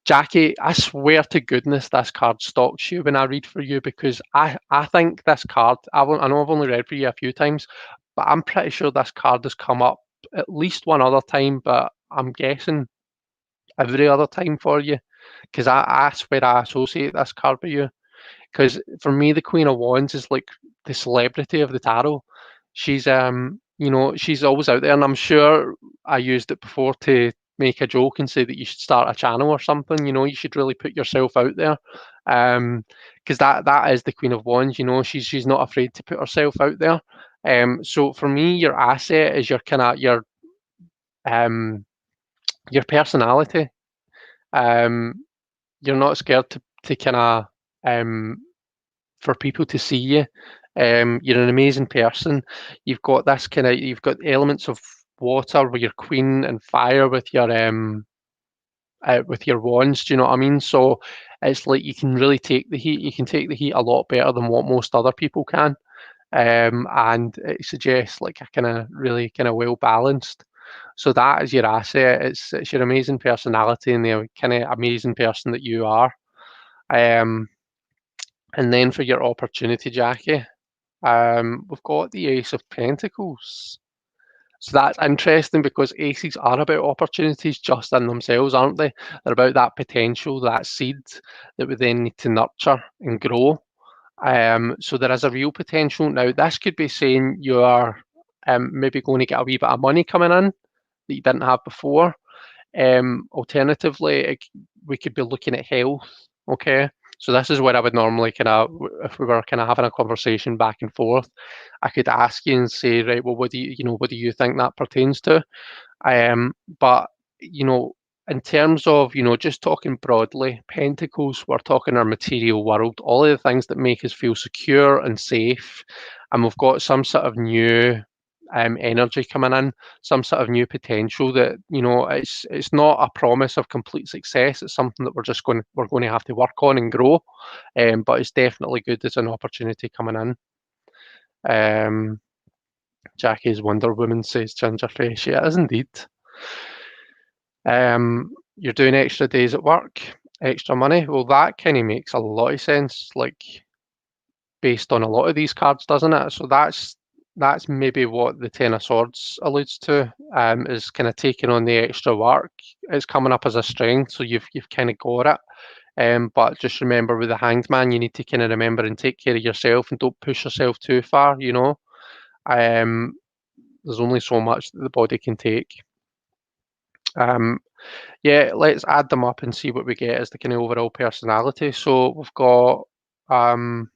S1: Jackie, I swear to goodness this card stalks you when I read for you, because I think this card, I know I've only read for you a few times, but I'm pretty sure this card has come up at least one other time, but I'm guessing every other time for you, because I swear I associate this card with you. Because for me, the Queen of Wands is like the celebrity of the tarot. She's you know, she's always out there, and I'm sure I used it before to make a joke and say that you should start a channel or something. You know, you should really put yourself out there, because that is the Queen of Wands. You know, she's not afraid to put herself out there. So for me, your asset is your kind of um your personality. Um, you're not scared to kind of for people to see you. You're an amazing person. You've got elements of water with your queen and fire with your wands. Do you know what I mean? So it's like you can really take the heat. You can take the heat a lot better than what most other people can. And it suggests like a kind of really kind of well balanced. So that is your asset. It's your amazing personality and the kind of amazing person that you are. Um, and then for your opportunity, Jackie. We've got the Ace of Pentacles. So that's interesting because aces are about opportunities just in themselves, aren't they? They're about that potential, that seed that we then need to nurture and grow. So there is a real potential. Now, this could be saying you are maybe going to get a wee bit of money coming in that you didn't have before. Alternatively, we could be looking at health. Okay, so this is where I would normally kind of, if we were kind of having a conversation back and forth, I could ask you and say, right, well, what do you think that pertains to? But you know, in terms of just talking broadly, pentacles, we're talking our material world, all of the things that make us feel secure and safe, and we've got some sort of new energy coming in, some sort of new potential that it's not a promise of complete success. It's something that we're going to have to work on and grow, but it's definitely good as an opportunity coming in. Jackie's Wonder Woman says Gingerface. Yeah, it is indeed. You're doing extra days at work, extra money. Well, that kind of makes a lot of sense, like based on a lot of these cards, doesn't it? So that's maybe what the Ten of Swords alludes to, is kind of taking on the extra work. It's coming up as a strength, so you've kind of got it. But just remember with the Hanged Man, you need to kind of remember and take care of yourself and don't push yourself too far, There's only so much that the body can take. Yeah, let's add them up and see what we get as the kind of overall personality. So we've got 10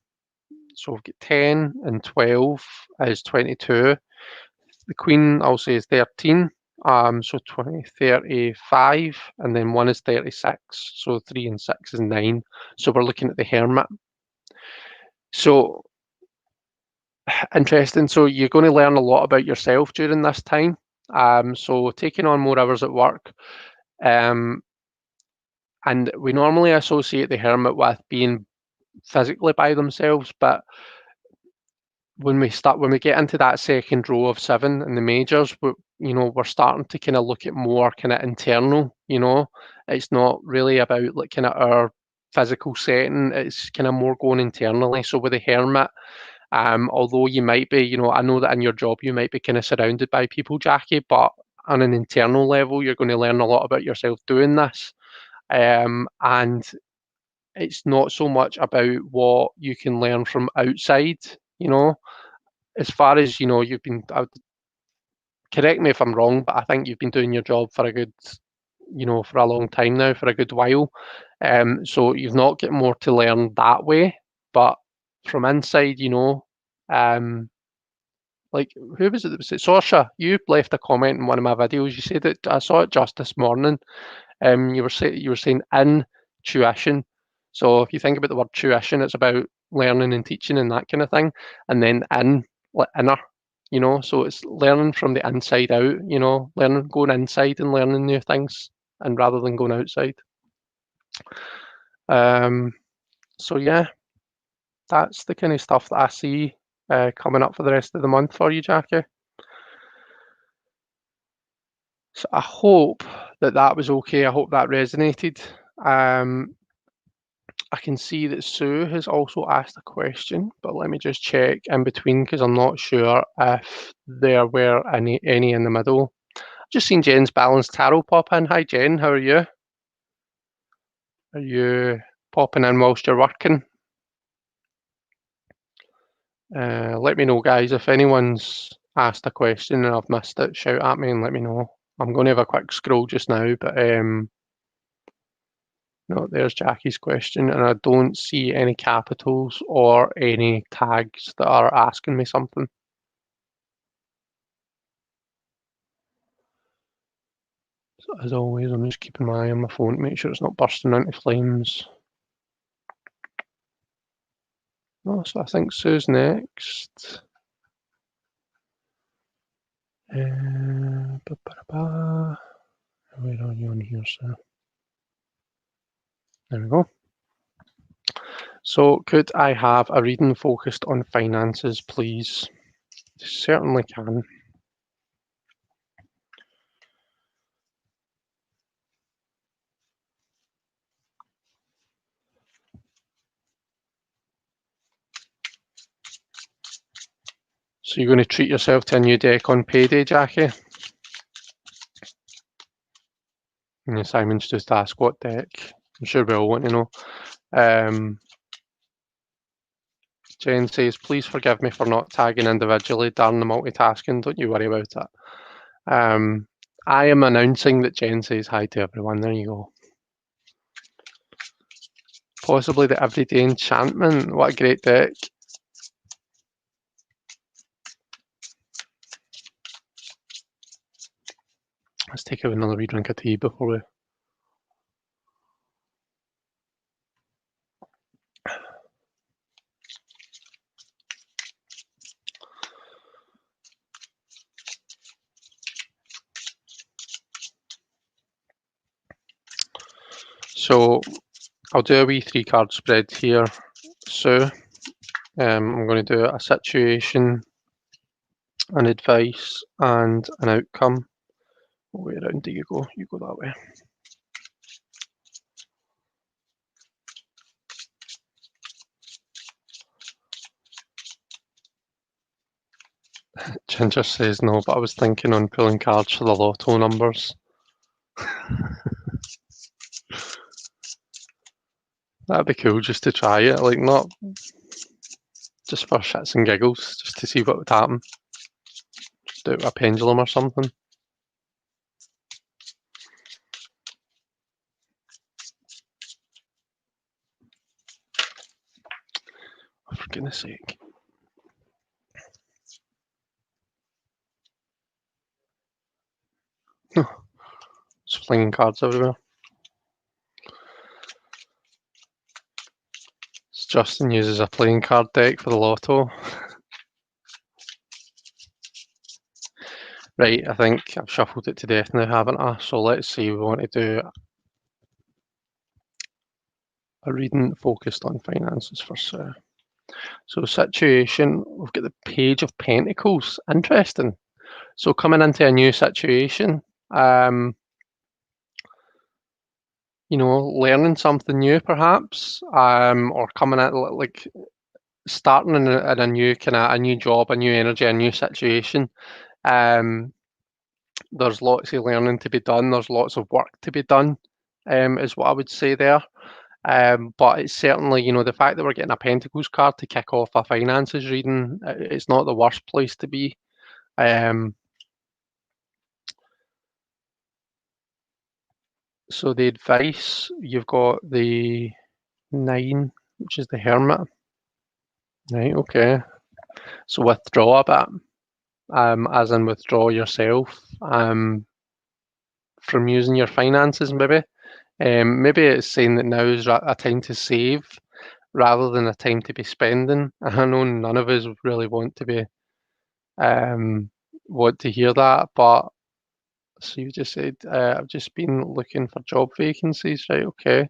S1: and 12 is 22. The Queen, I'll say, is 13. So 20, 35, and then 1 is 36. So 3 and 6 is 9. So we're looking at the Hermit. So interesting. So you're going to learn a lot about yourself during this time. So taking on more hours at work. And we normally associate the Hermit with being physically by themselves, but when we get into that second row of 7 in the majors, we're starting to kind of look at more kind of internal. It's not really about like kind of our physical setting. It's kind of more going internally. So with the Hermit, although you might be, I know that in your job you might be kind of surrounded by people, Jackie, but on an internal level, you're going to learn a lot about yourself doing this. And it's not so much about what you can learn from outside, you know. As far as, you've been, correct me if I'm wrong, but I think you've been doing your job for a good, for a long time now, for a good while. So you've not got more to learn that way, but from inside, um, like, who was it that was it? Sorsha, you left a comment in one of my videos. You said that I saw it just this morning. You were saying in tuition. So if you think about the word tuition, it's about learning and teaching and that kind of thing, and then in, like inner. So it's learning from the inside out. Learning, going inside and learning new things, and rather than going outside. Um, so yeah, that's the kind of stuff that I see coming up for the rest of the month for you, Jackie. So I hope that was okay. I hope that resonated. I can see that Sue has also asked a question, but let me just check in between because I'm not sure if there were any in the middle. Just seen Jen's Balanced Tarot pop in. Hi Jen, how are you? Are you popping in whilst you're working? Let me know, guys, if anyone's asked a question and I've missed it, shout at me and let me know. I'm going to have a quick scroll just now, but no, there's Jackie's question, and I don't see any capitals or any tags that are asking me something. So as always, I'm just keeping my eye on my phone to make sure it's not bursting into flames. Oh, so I think Sue's next. Where are you on here, Sue? There we go. So could I have a reading focused on finances, please? Certainly can. So you're going to treat yourself to a new deck on payday, Jackie? And Simon's just asked what deck. I'm sure we all want to know. Jen says, please forgive me for not tagging individually. Darn the multitasking, don't you worry about it. I am announcing that Jen says hi to everyone. There you go. Possibly the Everyday Enchantment. What a great deck. Let's take another wee drink of tea before we... So I'll do a wee 3-card spread here, Sue. I'm going to do a situation, an advice, and an outcome. Way around do you go? You go that way. Ginger says no, but I was thinking on pulling cards for the lotto numbers. That'd be cool just to try it, like not just for shits and giggles, just to see what would happen. Just do it with a pendulum or something. Oh, for goodness sake. Just flinging cards everywhere. Justin uses a playing card deck for the lotto. Right, I think I've shuffled it to death now, haven't I? So let's see, we want to do a reading focused on finances for Sue. So situation, we've got the Page of Pentacles. Interesting. So coming into a new situation, learning something new perhaps, or coming at like starting in a new a new job, a new energy, a new situation. There's lots of learning to be done. There's lots of work to be done, is what I would say there. But it's certainly, the fact that we're getting a Pentacles card to kick off a finances reading, it's not the worst place to be. So the advice, you've got the 9, which is the Hermit. Right, okay. So withdraw a bit, as in withdraw yourself from using your finances, maybe. Maybe it's saying that now is a time to save rather than a time to be spending. I know none of us really want to hear that, but so you just said, I've just been looking for job vacancies, right? Okay.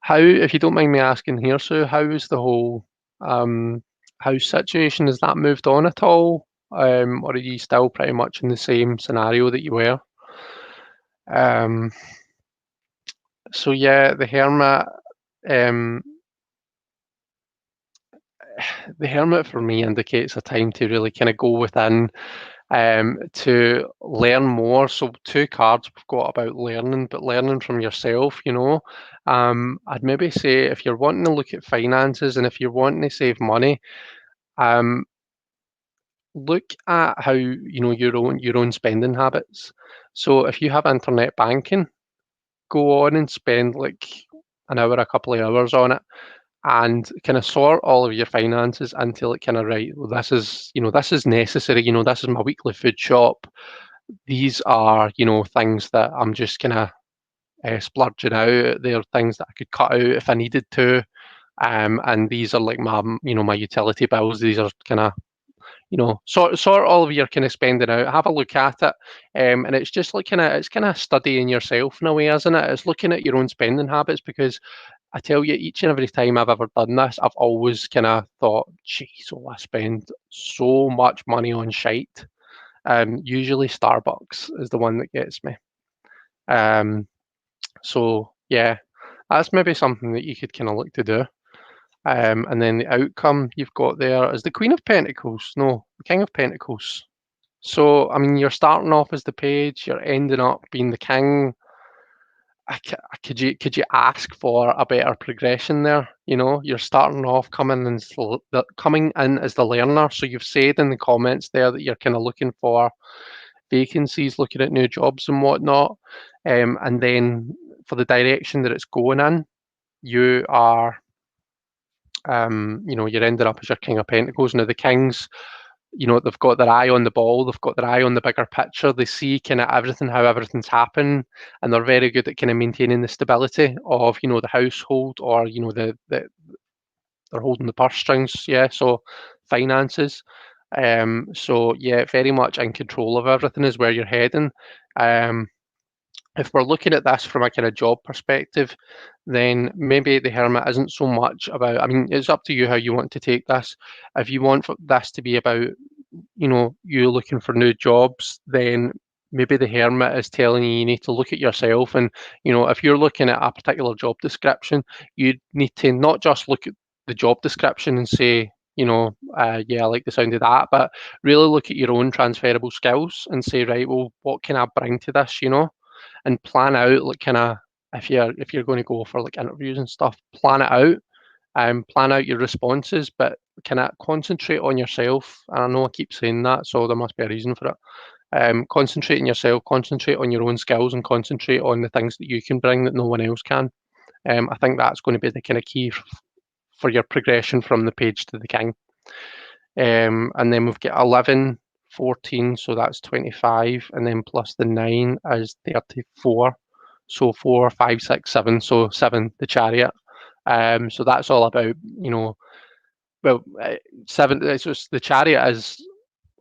S1: How, if you don't mind me asking here, Sue, how is the whole house situation? Has that moved on at all? Or are you still pretty much in the same scenario that you were? Um, so yeah, um, the Hermit for me indicates a time to really kind of go within, to learn more. So 2 cards we've got about learning, but learning from yourself. I'd maybe say if you're wanting to look at finances and if you're wanting to save money, um, look at how, your own spending habits. So if you have internet banking, go on and spend like an hour, a couple of hours on it, and kind of sort all of your finances until it kind of, right, well, this is necessary, this is my weekly food shop. These are, things that I'm just kind of splurging out. They're things that I could cut out if I needed to. And these are like my utility bills. These are kind of, sort all of your kind of spending out. Have a look at it, and it's just like it's kind of studying yourself in a way, isn't it? It's looking at your own spending habits, because I tell you, each and every time I've ever done this, I've always kind of thought, "Geez, oh, I spend so much money on shite." Usually Starbucks is the one that gets me. Um, so yeah, that's maybe something that you could kind of look to do. And then the outcome you've got there is the Queen of Pentacles. No, the King of Pentacles. So, I mean, you're starting off as the page, you're ending up being the king. Could you ask for a better progression there? You're starting off coming in as the learner. So you've said in the comments there that you're kind of looking for vacancies, looking at new jobs and whatnot. And then for the direction that it's going in, you are, you're ending up as your King of Pentacles. Now the Kings, they've got their eye on the ball, they've got their eye on the bigger picture, they see kind of everything, how everything's happened, and they're very good at kind of maintaining the stability of, the household, or, they're holding the purse strings, yeah, so finances. So yeah, very much in control of everything is where you're heading. Um, if we're looking at this from a kind of job perspective, then maybe the Hermit isn't so much about, I mean, it's up to you how you want to take this. If you want this to be about, you looking for new jobs, then maybe the Hermit is telling you need to look at yourself. And, if you're looking at a particular job description, you need to not just look at the job description and say, yeah, I like the sound of that, but really look at your own transferable skills and say, right, well, what can I bring to this, and plan out like kind of, if you're going to go for like interviews and stuff, plan it out, plan out your responses, but kind of concentrate on yourself. And I know I keep saying that, so there must be a reason for it. Concentrate on yourself, concentrate on your own skills, and concentrate on the things that you can bring that no one else can. I think that's going to be the kind of key for your progression from the page to the king. And then we've got 11, 14, so that's 25, and then plus the 9 is 34. So 4, 5, 6, 7, so 7, the chariot. So that's all about, well, 7, it's just the chariot is,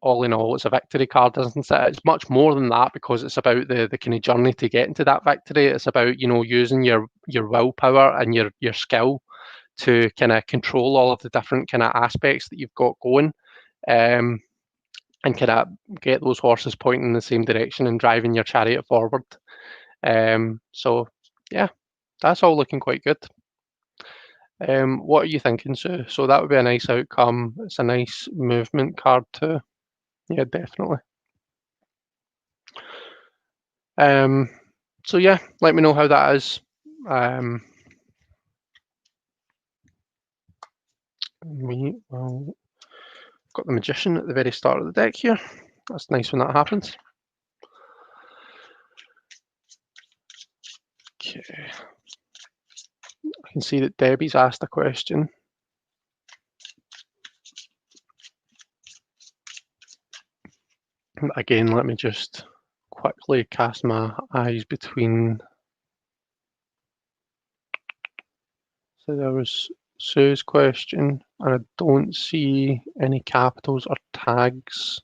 S1: all in all, it's a victory card, isn't it? It's much more than that, because it's about the kind of journey to get into that victory. It's about, using your willpower and your skill to kind of control all of the different kind of aspects that you've got going, um, and kind of get those horses pointing in the same direction and driving your chariot forward. So yeah, that's all looking quite good. What are you thinking, Sue? So that would be a nice outcome. It's a nice movement card too. Yeah, definitely. So yeah, let me know how that is. Well, got the Magician at the very start of the deck here. That's nice when that happens. Okay. I can see that Debbie's asked a question. Again, let me just quickly cast my eyes between. So there was Sue's question, and I don't see any capitals or tags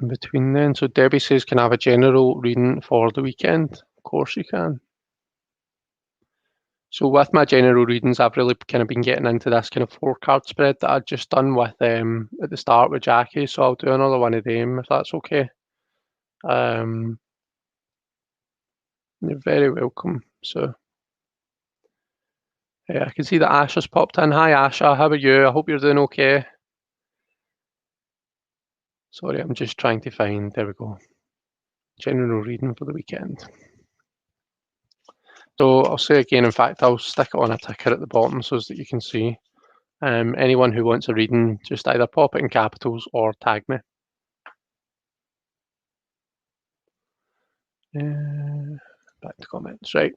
S1: in between then. So Debbie says, can I have a general reading for the weekend? Of course you can. So with my general readings, I've really kind of been getting into this kind of 4-card spread that I'd just done with at the start with Jackie. So I'll do another one of them if that's okay. You're very welcome. So yeah, I can see that Asha's popped in. Hi Asha, how are you? I hope you're doing okay. Sorry, I'm just trying to find, there we go. General reading for the weekend. So I'll say again, in fact, I'll stick it on a ticker at the bottom so that you can see. Anyone who wants a reading, just either pop it in capitals or tag me. Back to comments, right.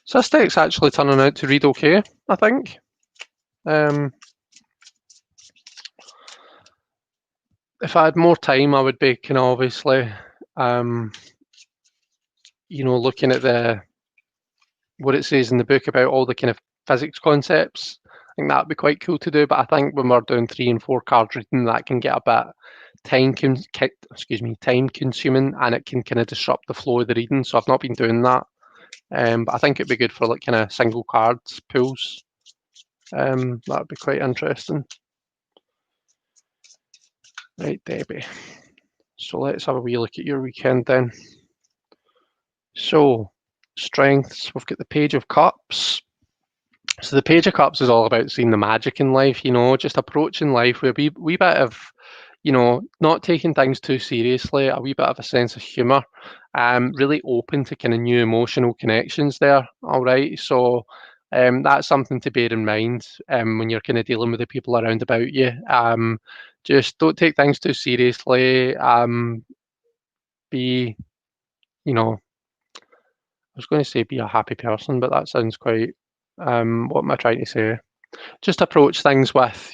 S1: So this deck's actually turning out to read okay, I think. If I had more time, I would be kind of obviously, looking at what it says in the book about all the kind of physics concepts. I think that'd be quite cool to do, but I think when we're doing 3 and 4 card reading, that can get a bit time consuming, and it can kind of disrupt the flow of the reading. So I've not been doing that. But I think it'd be good for like kind of single cards pulls. That'd be quite interesting. Right, Debbie. So let's have a wee look at your weekend then. So, strengths, we've got the Page of Cups. So the Page of Cups is all about seeing the magic in life, just approaching life with a wee bit of, not taking things too seriously, a wee bit of a sense of humour, really open to kind of new emotional connections there, all right? So that's something to bear in mind when you're kind of dealing with the people around about you. Just don't take things too seriously. Be, I was going to say be a happy person, but that sounds quite, what am I trying to say? Just approach things with,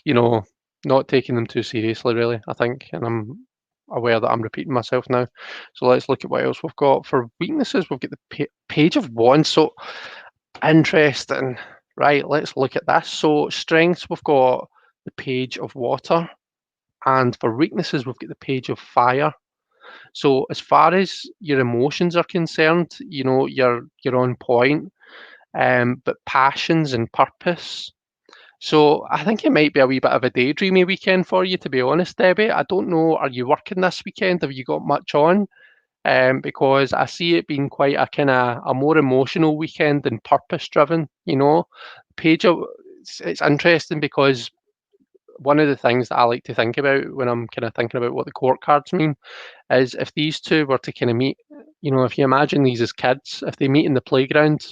S1: not taking them too seriously, really, I think. And I'm aware that I'm repeating myself now. So let's look at what else we've got. For weaknesses, we've got the Page of Wands. So interesting. Right, let's look at this. So strengths, we've got the Page of Water. And for weaknesses, we've got the Page of Fire. So as far as your emotions are concerned, you're on point. But passions and purpose. So I think it might be a wee bit of a daydreamy weekend for you, to be honest, Debbie. I don't know, are you working this weekend? Have you got much on? Because I see it being quite a kind of a more emotional weekend than purpose driven, Page of, it's interesting because one of the things that I like to think about when I'm kind of thinking about what the court cards mean is if these two were to kind of meet, if you imagine these as kids, if they meet in the playground,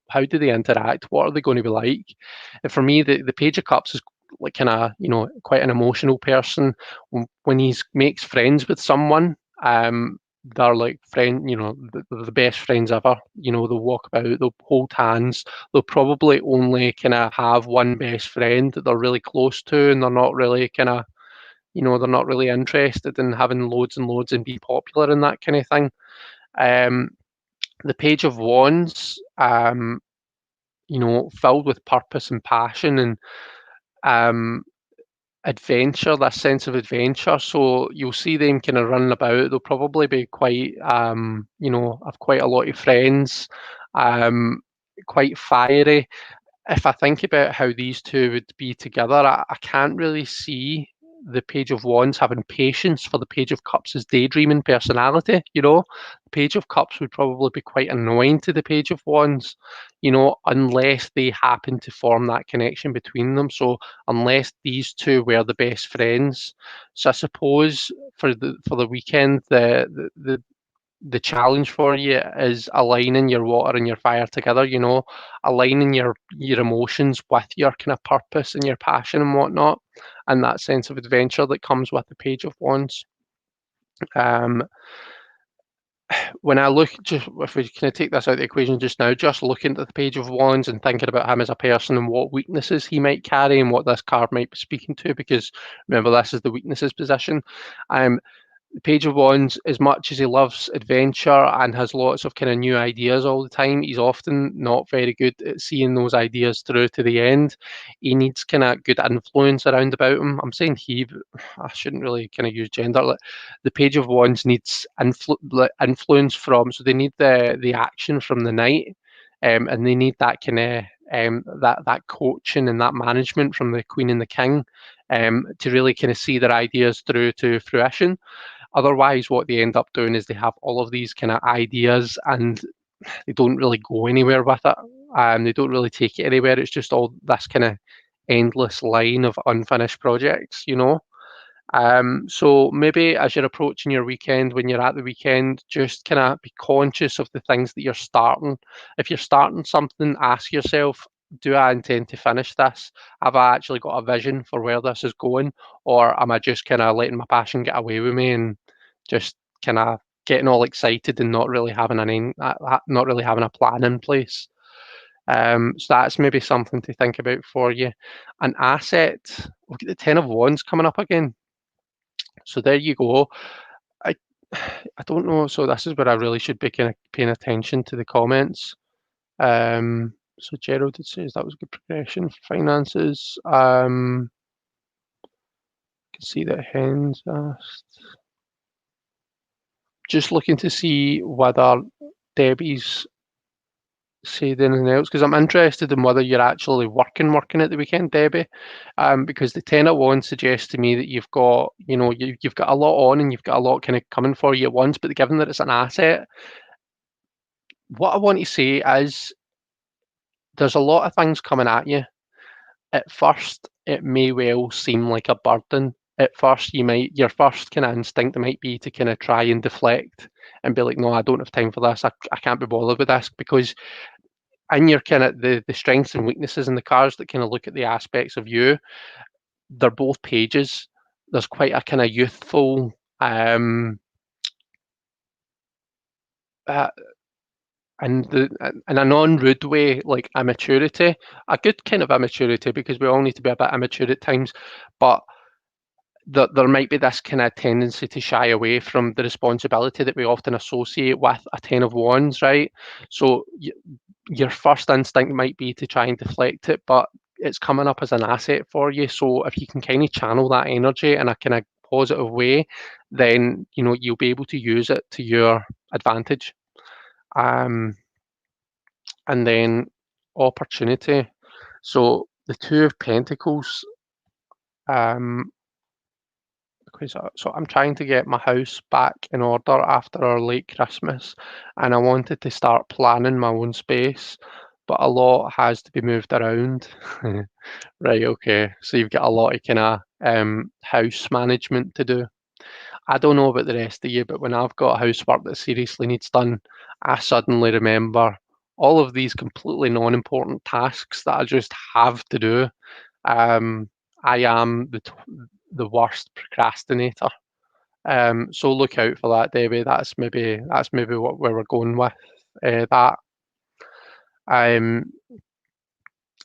S1: how do they interact? What are they going to be like? And for me, the Page of Cups is like kind of, quite an emotional person. When he makes friends with someone, they're like they're the best friends ever. They'll walk about, they'll hold hands. They'll probably only kind of have one best friend that they're really close to, and they're not really kind of, they're not really interested in having loads and loads and being popular and that kind of thing. The Page of Wands, filled with purpose and passion and adventure, this sense of adventure. So you'll see them kind of running about. They'll probably be quite, have quite a lot of friends, quite fiery. If I think about how these two would be together, I can't really see the Page of Wands having patience for the Page of Cups' daydreaming personality, The Page of Cups would probably be quite annoying to the Page of Wands, unless they happen to form that connection between them. So unless these two were the best friends. So I suppose for the weekend, the challenge for you is aligning your water and your fire together, aligning your emotions with your kind of purpose and your passion and whatnot, and that sense of adventure that comes with the Page of Wands. Um, when I look, just if we kind of take this out of the equation just now, just looking at the Page of Wands and thinking about him as a person and what weaknesses he might carry and what this card might be speaking to, because remember, this is the weaknesses position. The Page of Wands, as much as he loves adventure and has lots of kind of new ideas all the time, he's often not very good at seeing those ideas through to the end. He needs kind of good influence around about him. I'm saying he, but I shouldn't really kind of use gender. Like, the Page of Wands needs influence from, so they need the action from the knight, and they need that kind of that coaching and that management from the Queen and the King, to really kind of see their ideas through to fruition. Otherwise, what they end up doing is they have all of these kind of ideas and they don't really go anywhere with it. They don't really take it anywhere. It's just all this kind of endless line of unfinished projects. So maybe as you're approaching your weekend, when you're at the weekend, just kind of be conscious of the things that you're starting. If you're starting something, ask yourself, do I intend to finish this? Have I actually got a vision for where this is going? Or am I just kind of letting my passion get away with me and just kind of getting all excited and not really having not really having a plan in place? So that's maybe something to think about for you. An asset, we've got the Ten of Wands coming up again. So there you go. I I don't know. So this is where I really should be kind of paying attention to the comments. So Gerald did say that was a good progression for finances. Can see that Hens asked. Just looking to see whether Debbie's said anything else, because I'm interested in whether you're actually working at the weekend, Debbie. Because the Ten of Wands suggests to me that you've got, you've got a lot on and you've got a lot kind of coming for you at once. But given that it's an asset, what I want to say is there's a lot of things coming at you. At first, it may well seem like a burden. At first, your first kind of instinct might be to kind of try and deflect and be like, no, I don't have time for this. I can't be bothered with this, because in your kind of the strengths and weaknesses in the cards that kind of look at the aspects of you, they're both pages. There's quite a kind of youthful, uh, and in a non-rude way, like immaturity, a good kind of immaturity, because we all need to be a bit immature at times, but there might be this kind of tendency to shy away from the responsibility that we often associate with a Ten of Wands, right? So your first instinct might be to try and deflect it, but it's coming up as an asset for you. So if you can kind of channel that energy in a kind of positive way, then you'll be able to use it to your advantage. Um, and then opportunity. So the Two of Pentacles. So I'm trying to get my house back in order after our late Christmas, and I wanted to start planning my own space, but a lot has to be moved around. Right, okay. So you've got a lot of kind of house management to do. I don't know about the rest of you, but when I've got housework that seriously needs done, I suddenly remember all of these completely non-important tasks that I just have to do. Um, I am the worst procrastinator. So look out for that, Debbie. That's maybe where we're going with that. Um,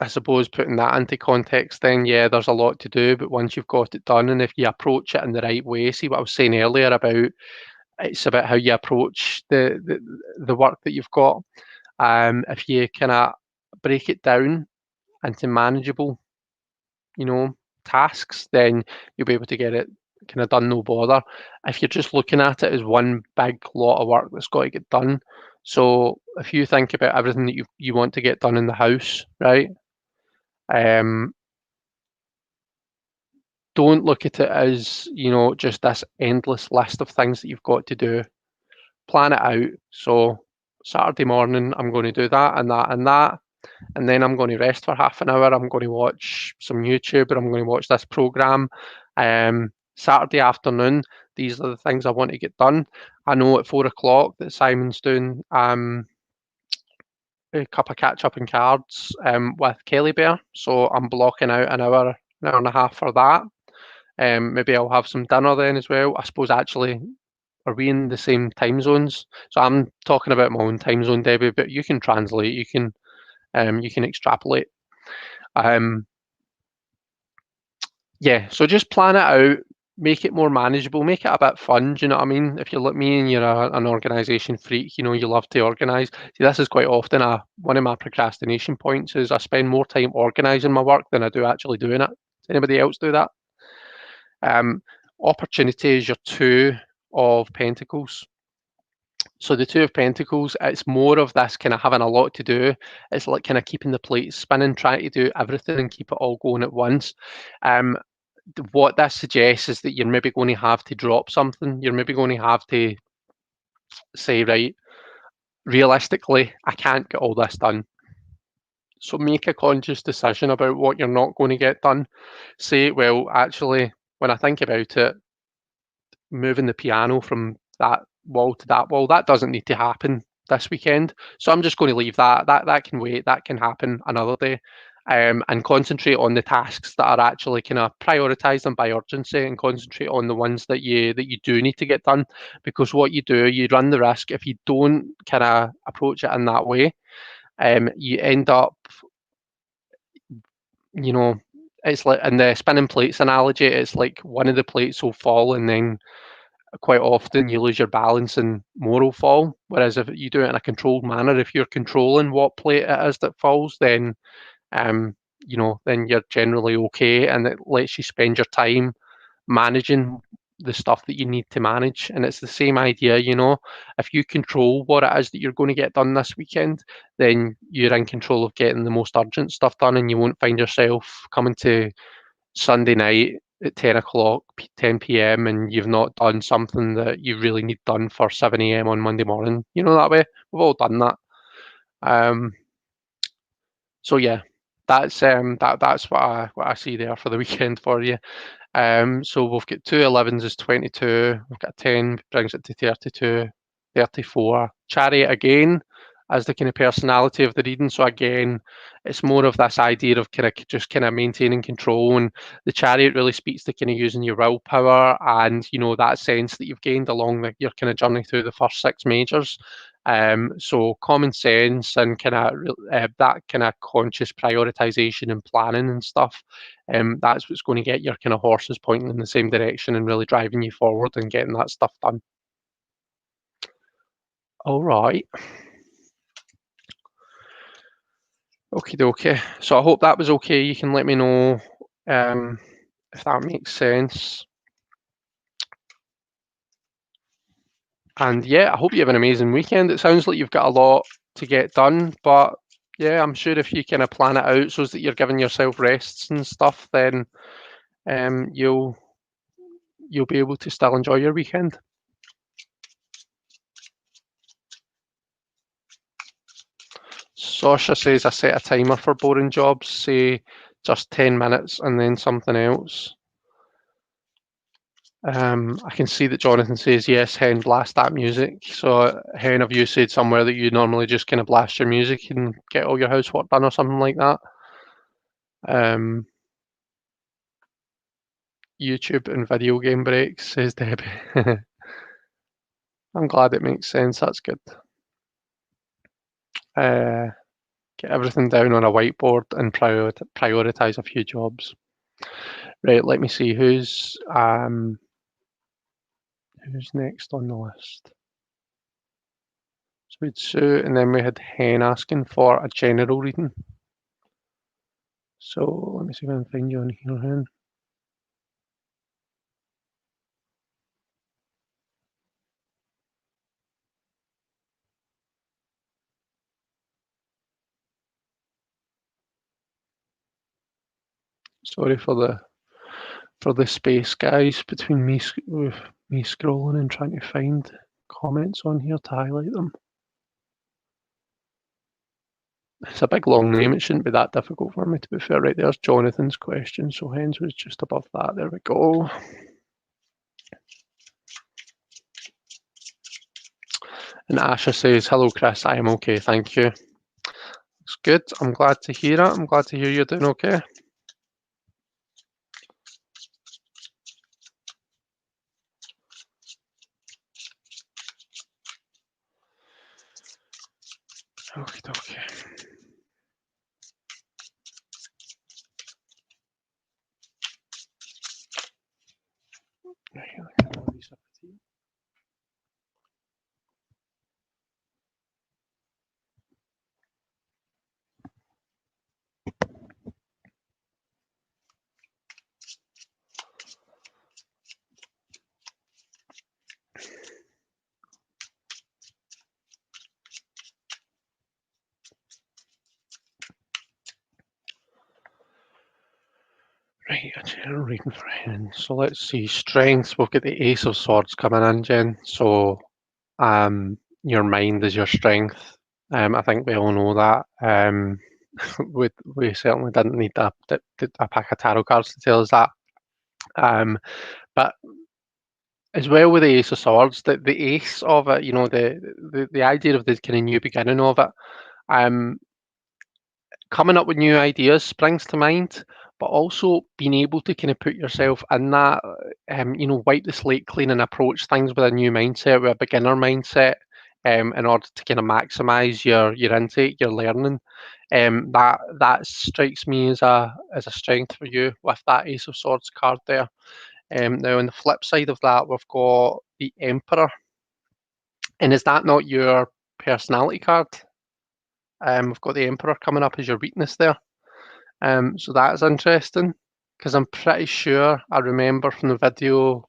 S1: I suppose putting that into context, then yeah, there's a lot to do, but once you've got it done, and if you approach it in the right way, see what I was saying earlier about it's about how you approach the work that you've got. If you kind of break it down into manageable, you know, tasks, then you'll be able to get it kind of done no bother. If you're just looking at it as one big lot of work that's got to get done, so if you think about everything that you want to get done in the house, right? Um, don't look at it as, just this endless list of things that you've got to do. Plan it out. So Saturday morning, I'm going to do that and that and that. And then I'm going to rest for half an hour. I'm going to watch some YouTube, or I'm going to watch this program. Saturday afternoon, these are the things I want to get done. I know at 4 o'clock that Simon's doing a cup of catch up and cards with Kelly Bear, so I'm blocking out an hour and a half for that. Maybe I'll have some dinner then as well. I suppose actually, are we in the same time zones? So I'm talking about my own time zone, Debbie, but you can translate. You can extrapolate. Yeah, so just plan it out, make it more manageable, make it a bit fun. Do you know what I mean? If you're like me and you're an organisation freak, you love to organise. See, this is quite often one of my procrastination points is I spend more time organising my work than I do actually doing it. Does anybody else do that? Opportunity is your two of pentacles. So the two of pentacles, it's more of this kind of having a lot to do. It's like kind of keeping the plate spinning, trying to do everything and keep it all going at once. What this suggests is that you're maybe going to have to drop something. You're maybe going to have to say, right, realistically, I can't get all this done. So make a conscious decision about what you're not going to get done. Say, well, actually, when I think about it, moving the piano from that wall to that wall, that doesn't need to happen this weekend. So I'm just going to leave that. That can wait. That can happen another day. And concentrate on the tasks that are actually kind of prioritize them by urgency, and concentrate on the ones that you do need to get done. Because what you do, you run the risk if you don't kind of approach it in that way. You end up, it's like in the spinning plates analogy, it's like one of the plates will fall and then quite often you lose your balance and more will fall. Whereas if you do it in a controlled manner, if you're controlling what plate it is that falls, then um, then you're generally okay, and it lets you spend your time managing the stuff that you need to manage. And it's the same idea, if you control what it is that you're going to get done this weekend, then you're in control of getting the most urgent stuff done, and you won't find yourself coming to Sunday night at 10 o'clock, 10 p.m., and you've not done something that you really need done for 7 a.m. on Monday morning. That way? We've all done that. So yeah, that's what I see there for the weekend for you. So we've got 2 11s is 22. We've got 10 brings it to 32, 34. Chariot again as the kind of personality of the reading. So again, it's more of this idea of just maintaining control, and the Chariot really speaks to kind of using your willpower and that sense that you've gained along your kind of journey through the first 6 majors. So common sense and that kind of conscious prioritization and planning and stuff. That's what's going to get your kind of horses pointing in the same direction and really driving you forward and getting that stuff done. All right. Okay. So I hope that was okay. You can let me know if that makes sense. And yeah, I hope you have an amazing weekend. It sounds like you've got a lot to get done, but yeah, I'm sure if you kind of plan it out so that you're giving yourself rests and stuff, then you'll be able to still enjoy your weekend. Sasha says I set a timer for boring jobs, say just 10 minutes and then something else. I can see that Jonathan says, yes, Hen, blast that music. So, Hen, have you said somewhere that you normally just kind of blast your music and get all your housework done or something like that? YouTube and video game breaks, says Debbie. I'm glad it makes sense. That's good. Get everything down on a whiteboard and prioritize a few jobs. Right, let me see who's next on the list. So we had Sue, and then we had Hen asking for a general reading. So let me see if I can find you on here, Hen. Sorry for for the space, guys, between me scrolling and trying to find comments on here to highlight them. It's a big long name, it shouldn't be that difficult for me, to be fair. Right, there's Jonathan's question, so hens was just above that. There we go. And Asha says, hello Chris, I am okay, thank you. It's good, I'm glad to hear it. I'm glad to hear you're doing okay. Okay. Right, a general reading for hens. So let's see, strengths, we've got the Ace of Swords coming in, Jen. So your mind is your strength. I think we all know that. We certainly didn't need a pack of tarot cards to tell us that. But as well with the Ace of Swords, the ace of it, you know, the idea of the kind of new beginning of it, coming up with new ideas springs to mind, but also being able to kind of put yourself in that, you know, wipe the slate clean and approach things with a new mindset, with a beginner mindset, in order to kind of maximise your intake, your learning. That strikes me as a strength for you with that Ace of Swords card there. Now on the flip side of that, we've got the Emperor, and is that not your personality card? We've got the Emperor coming up as your weakness there. So that's interesting because I'm pretty sure I remember from the video,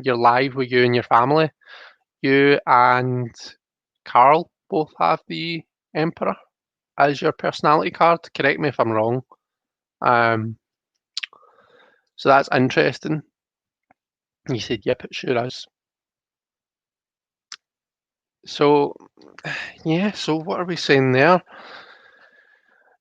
S1: you're live with you and your family. You and Carl both have the Emperor as your personality card. Correct me if I'm wrong. So that's interesting. You said, yep, it sure is. So, yeah, so what are we saying there?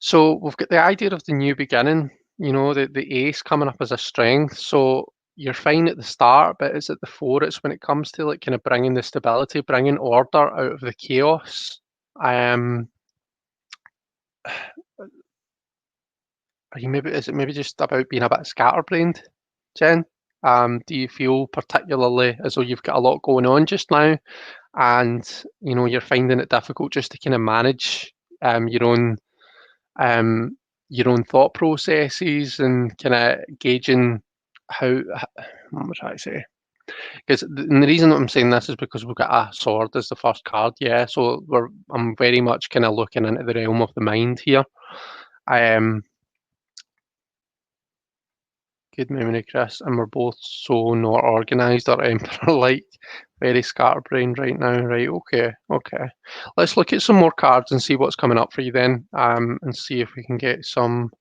S1: So we've got the idea of the new beginning, you know, the ace coming up as a strength. So you're fine at the start, but it's at the fore. It's when it comes to like kind of bringing the stability, bringing order out of the chaos. Are you maybe, is it maybe just about being a bit scatterbrained, Jen? Do you feel particularly as though you've got a lot going on just now, and you know you're finding it difficult just to kind of manage your own thought processes and kind of gauging how, what am I trying to say? Because the reason that I'm saying this is because we've got a sword as the first card, yeah. So I'm very much kind of looking into the realm of the mind here. Good memory, Chris, and we're both so not organised or emperor-like, very scatterbrained right now. Right, okay. Let's look at some more cards and see what's coming up for you then, and see if we can get some.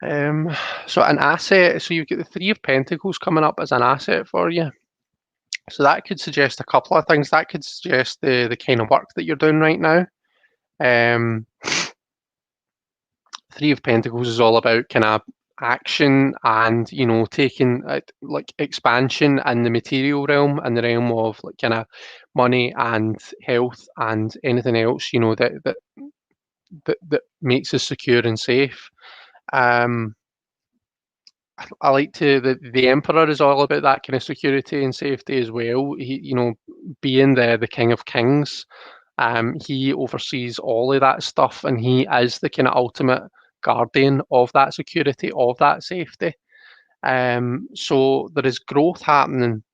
S1: So an asset. So you've got the Three of Pentacles coming up as an asset for you. So that could suggest a couple of things. That could suggest the kind of work that you're doing right now. Three of Pentacles is all about kind of action and, you know, taking like expansion in the material realm and the realm of like kind of money and health and anything else, you know, that makes us secure and safe. I like to the Emperor is all about that kind of security and safety as well. He, you know, being the King of Kings, he oversees all of that stuff, and he is the kind of ultimate guardian of that security, of that safety. So there is growth happening.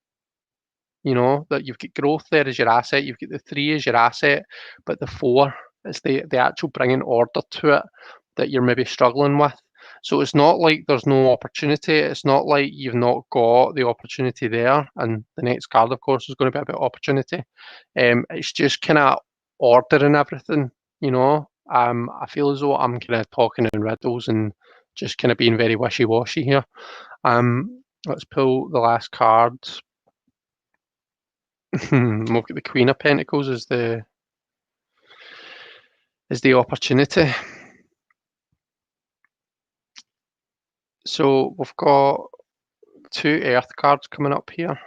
S1: You know that you've got growth there as your asset. You've got the three as your asset, but the four is the actual bringing order to it that you're maybe struggling with. So it's not like there's no opportunity. It's not like you've not got the opportunity there. And the next card, of course, is going to be about opportunity. It's just kind of ordering everything, you know. I feel as though I'm kind of talking in riddles and just kind of being very wishy-washy here. Let's pull the last card. We've got the Queen of Pentacles as the opportunity. So we've got two Earth cards coming up here.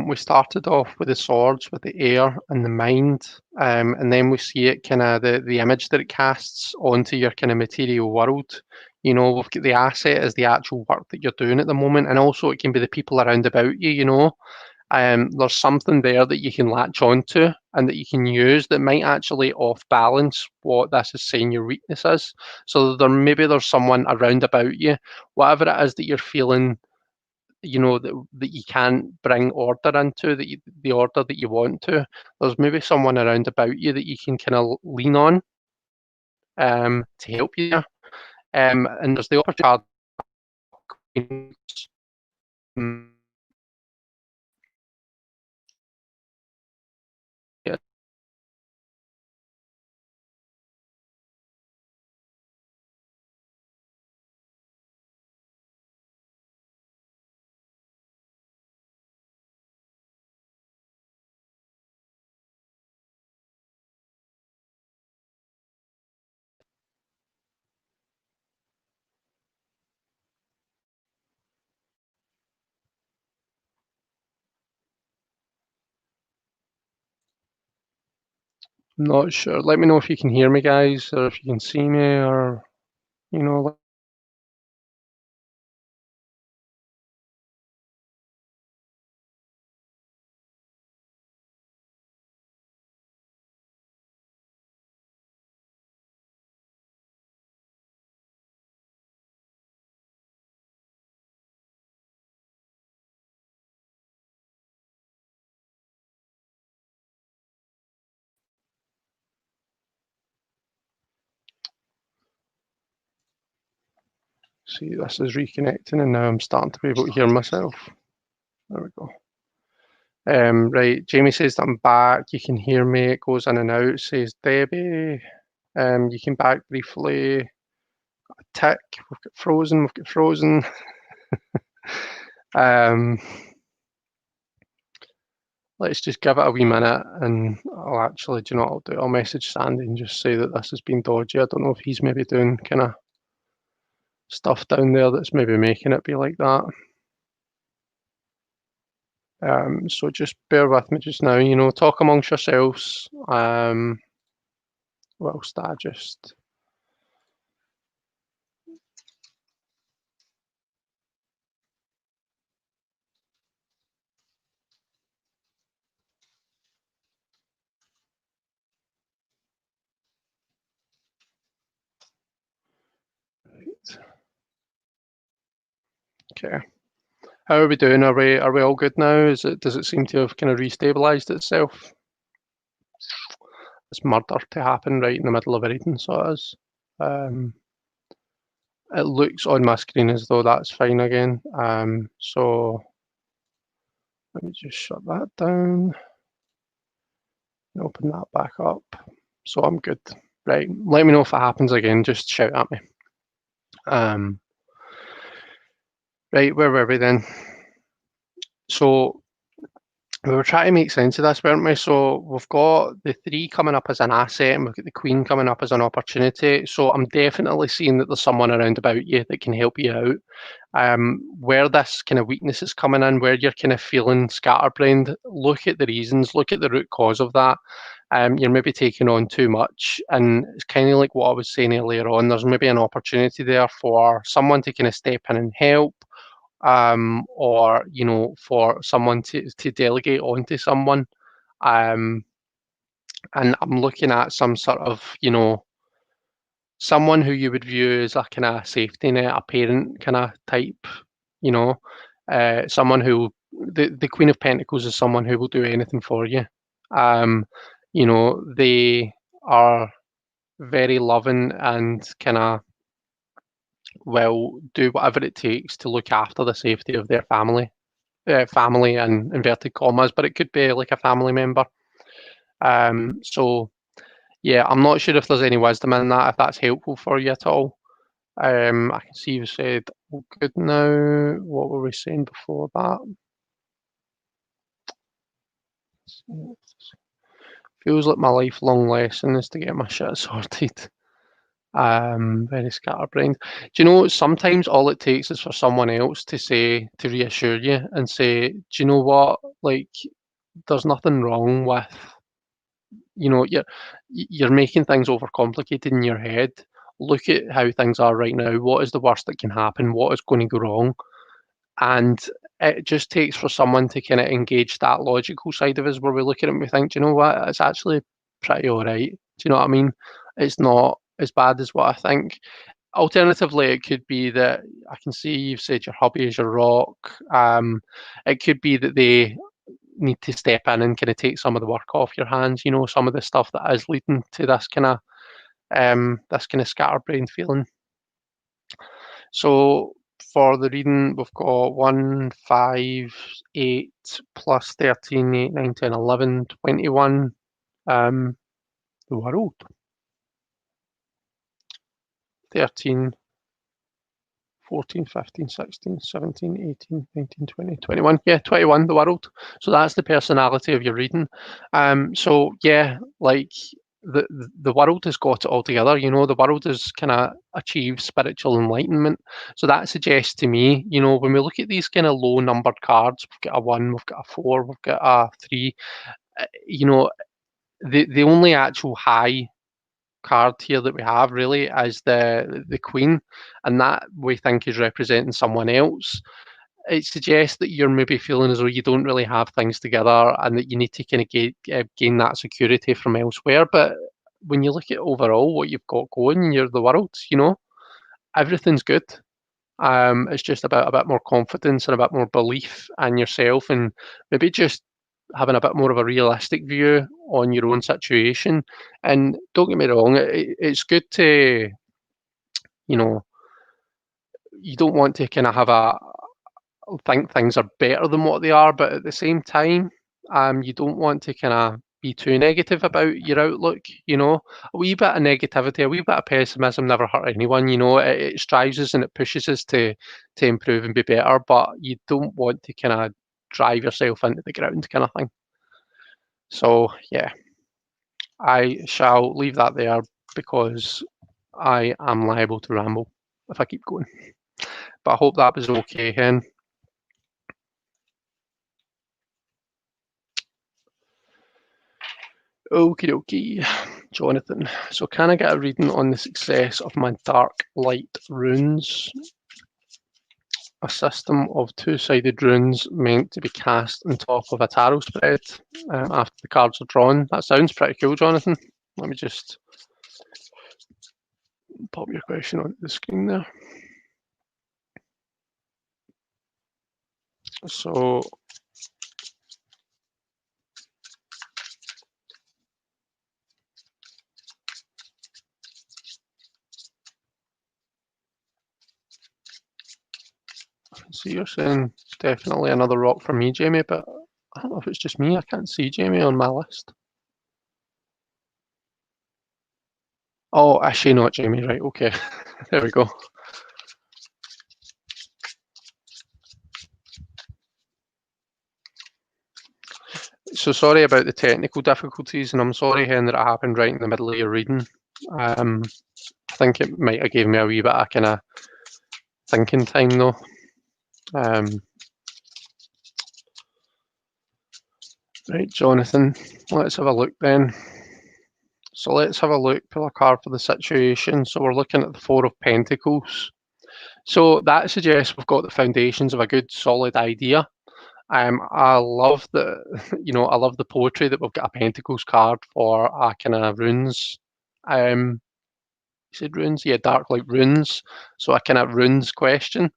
S1: We started off with the swords, with the air and the mind, and then we see it kind of the image that it casts onto your kind of material world. You know, we've got the asset as the actual work that you're doing at the moment, and also it can be the people around about you. You know, there's something there that you can latch onto and that you can use that might actually off balance what this is saying your weakness is. So there's someone around about you, whatever it is that you're feeling, you know, that you can't bring order into, the order that you want to. There's maybe someone around about you that you can kind of lean on to help you there. And there's the opportunity. Mm, yeah, I'm not sure. Let me know if you can hear me, guys, or if you can see me, or you know. See, this is reconnecting, and now I'm starting to be able to hear myself. There we go. Right, Jamie says that I'm back. You can hear me. It goes in and out. Says Debbie. You came back briefly. Tick. We've got frozen. We've got frozen. um, let's just give it a wee minute, and I'll actually, do you know what I'll do? I'll message Sandy and just say that this has been dodgy. I don't know if he's maybe doing kind of stuff down there that's maybe making it be like that. So just bear with me just now. You know, talk amongst yourselves. Whilst I just. Okay. How are we doing? Are we all good now? Does it seem to have kind of restabilized itself? It's murder to happen right in the middle of a reading, so it is. It looks on my screen as though that's fine again. So let me just shut that down and open that back up. So I'm good. Right. Let me know if it happens again. Just shout at me. Right. Where were we then? So we were trying to make sense of this, weren't we? So we've got the 3 coming up as an asset, and we've got the Queen coming up as an opportunity. So I'm definitely seeing that there's someone around about you that can help you out. Where this kind of weakness is coming in, where you're kind of feeling scatterbrained, look at the reasons, look at the root cause of that. You're maybe taking on too much, and it's kind of like what I was saying earlier on. There's maybe an opportunity there for someone to kind of step in and help, or you know, for someone to delegate onto someone. Um, and I'm looking at some sort of, you know, someone who you would view as a kind of safety net, a parent kind of type, you know, someone who the Queen of Pentacles is someone who will do anything for you. Um, you know, they are very loving and kind of will do whatever it takes to look after the safety of their family. Family in inverted commas, but it could be like a family member. So yeah, I'm not sure if there's any wisdom in that, if that's helpful for you at all. I can see you said all good now. What were we saying before that? Feels like my lifelong lesson is to get my shit sorted. Very scatterbrained. Do you know, sometimes all it takes is for someone else to say, to reassure you and say, do you know what? Like, there's nothing wrong with, you're making things overcomplicated in your head. Look at how things are right now. What is the worst that can happen? What is going to go wrong? And it just takes for someone to kind of engage that logical side of us where we look at it and we think, do you know what? It's actually pretty all right. Do you know what I mean? It's not as bad as what I think. Alternatively, it could be that I can see you've said your hobby is your rock. It could be that they need to step in and kind of take some of the work off your hands. Some of the stuff that is leading to this kind of scatterbrained feeling. So for the reading, we've got 1, 5, 8 plus 13, 8, 9, 10, 11, 21. The world. 13, 14, 15, 16, 17, 18, 19, 20, 21. Yeah, 21, the world. So that's the personality of your reading. So yeah, like the world has got it all together. The world has kind of achieved spiritual enlightenment. So that suggests to me, when we look at these kind of low numbered cards, we've got a 1, we've got a 4, we've got a 3, the only actual high card here that we have really is the Queen, and that we think is representing someone else. It suggests that you're maybe feeling as though you don't really have things together and that you need to kind of gain that security from elsewhere. But when you look at overall what you've got going, you're the world, everything's good. It's just about a bit more confidence and a bit more belief in yourself, and maybe just having a bit more of a realistic view on your own situation. And don't get me wrong, it's good to, you know, you don't want to kind of have think things are better than what they are, but at the same time, you don't want to kind of be too negative about your outlook. A wee bit of negativity, a wee bit of pessimism never hurt anyone. It strives us and it pushes us to improve and be better, but you don't want to kind of drive yourself into the ground, kind of thing. So yeah, I shall leave that there because I am liable to ramble if I keep going. But I hope that was okay, Hen. Okie dokie, Jonathan. So can I get a reading on the success of my dark light runes? A system of two-sided runes meant to be cast on top of a tarot spread after the cards are drawn. That sounds pretty cool, Jonathan. Let me just pop your question onto the screen there. So see, you're saying definitely another rock for me, Jamie, but I don't know if it's just me. I can't see Jamie on my list. Oh, actually not Jamie, right, okay. There we go. So sorry about the technical difficulties, and I'm sorry, Hen, that it happened right in the middle of your reading. I think it might have given me a wee bit of kind of thinking time, though. Right, Jonathan, let's have a look then. So let's have a look, pull a card for the situation. So we're looking at the Four of Pentacles. So that suggests we've got the foundations of a good, solid idea. I love the, I love the poetry that we've got a Pentacles card for a kind of runes. You said runes? Yeah, dark light runes. So a kind of runes question.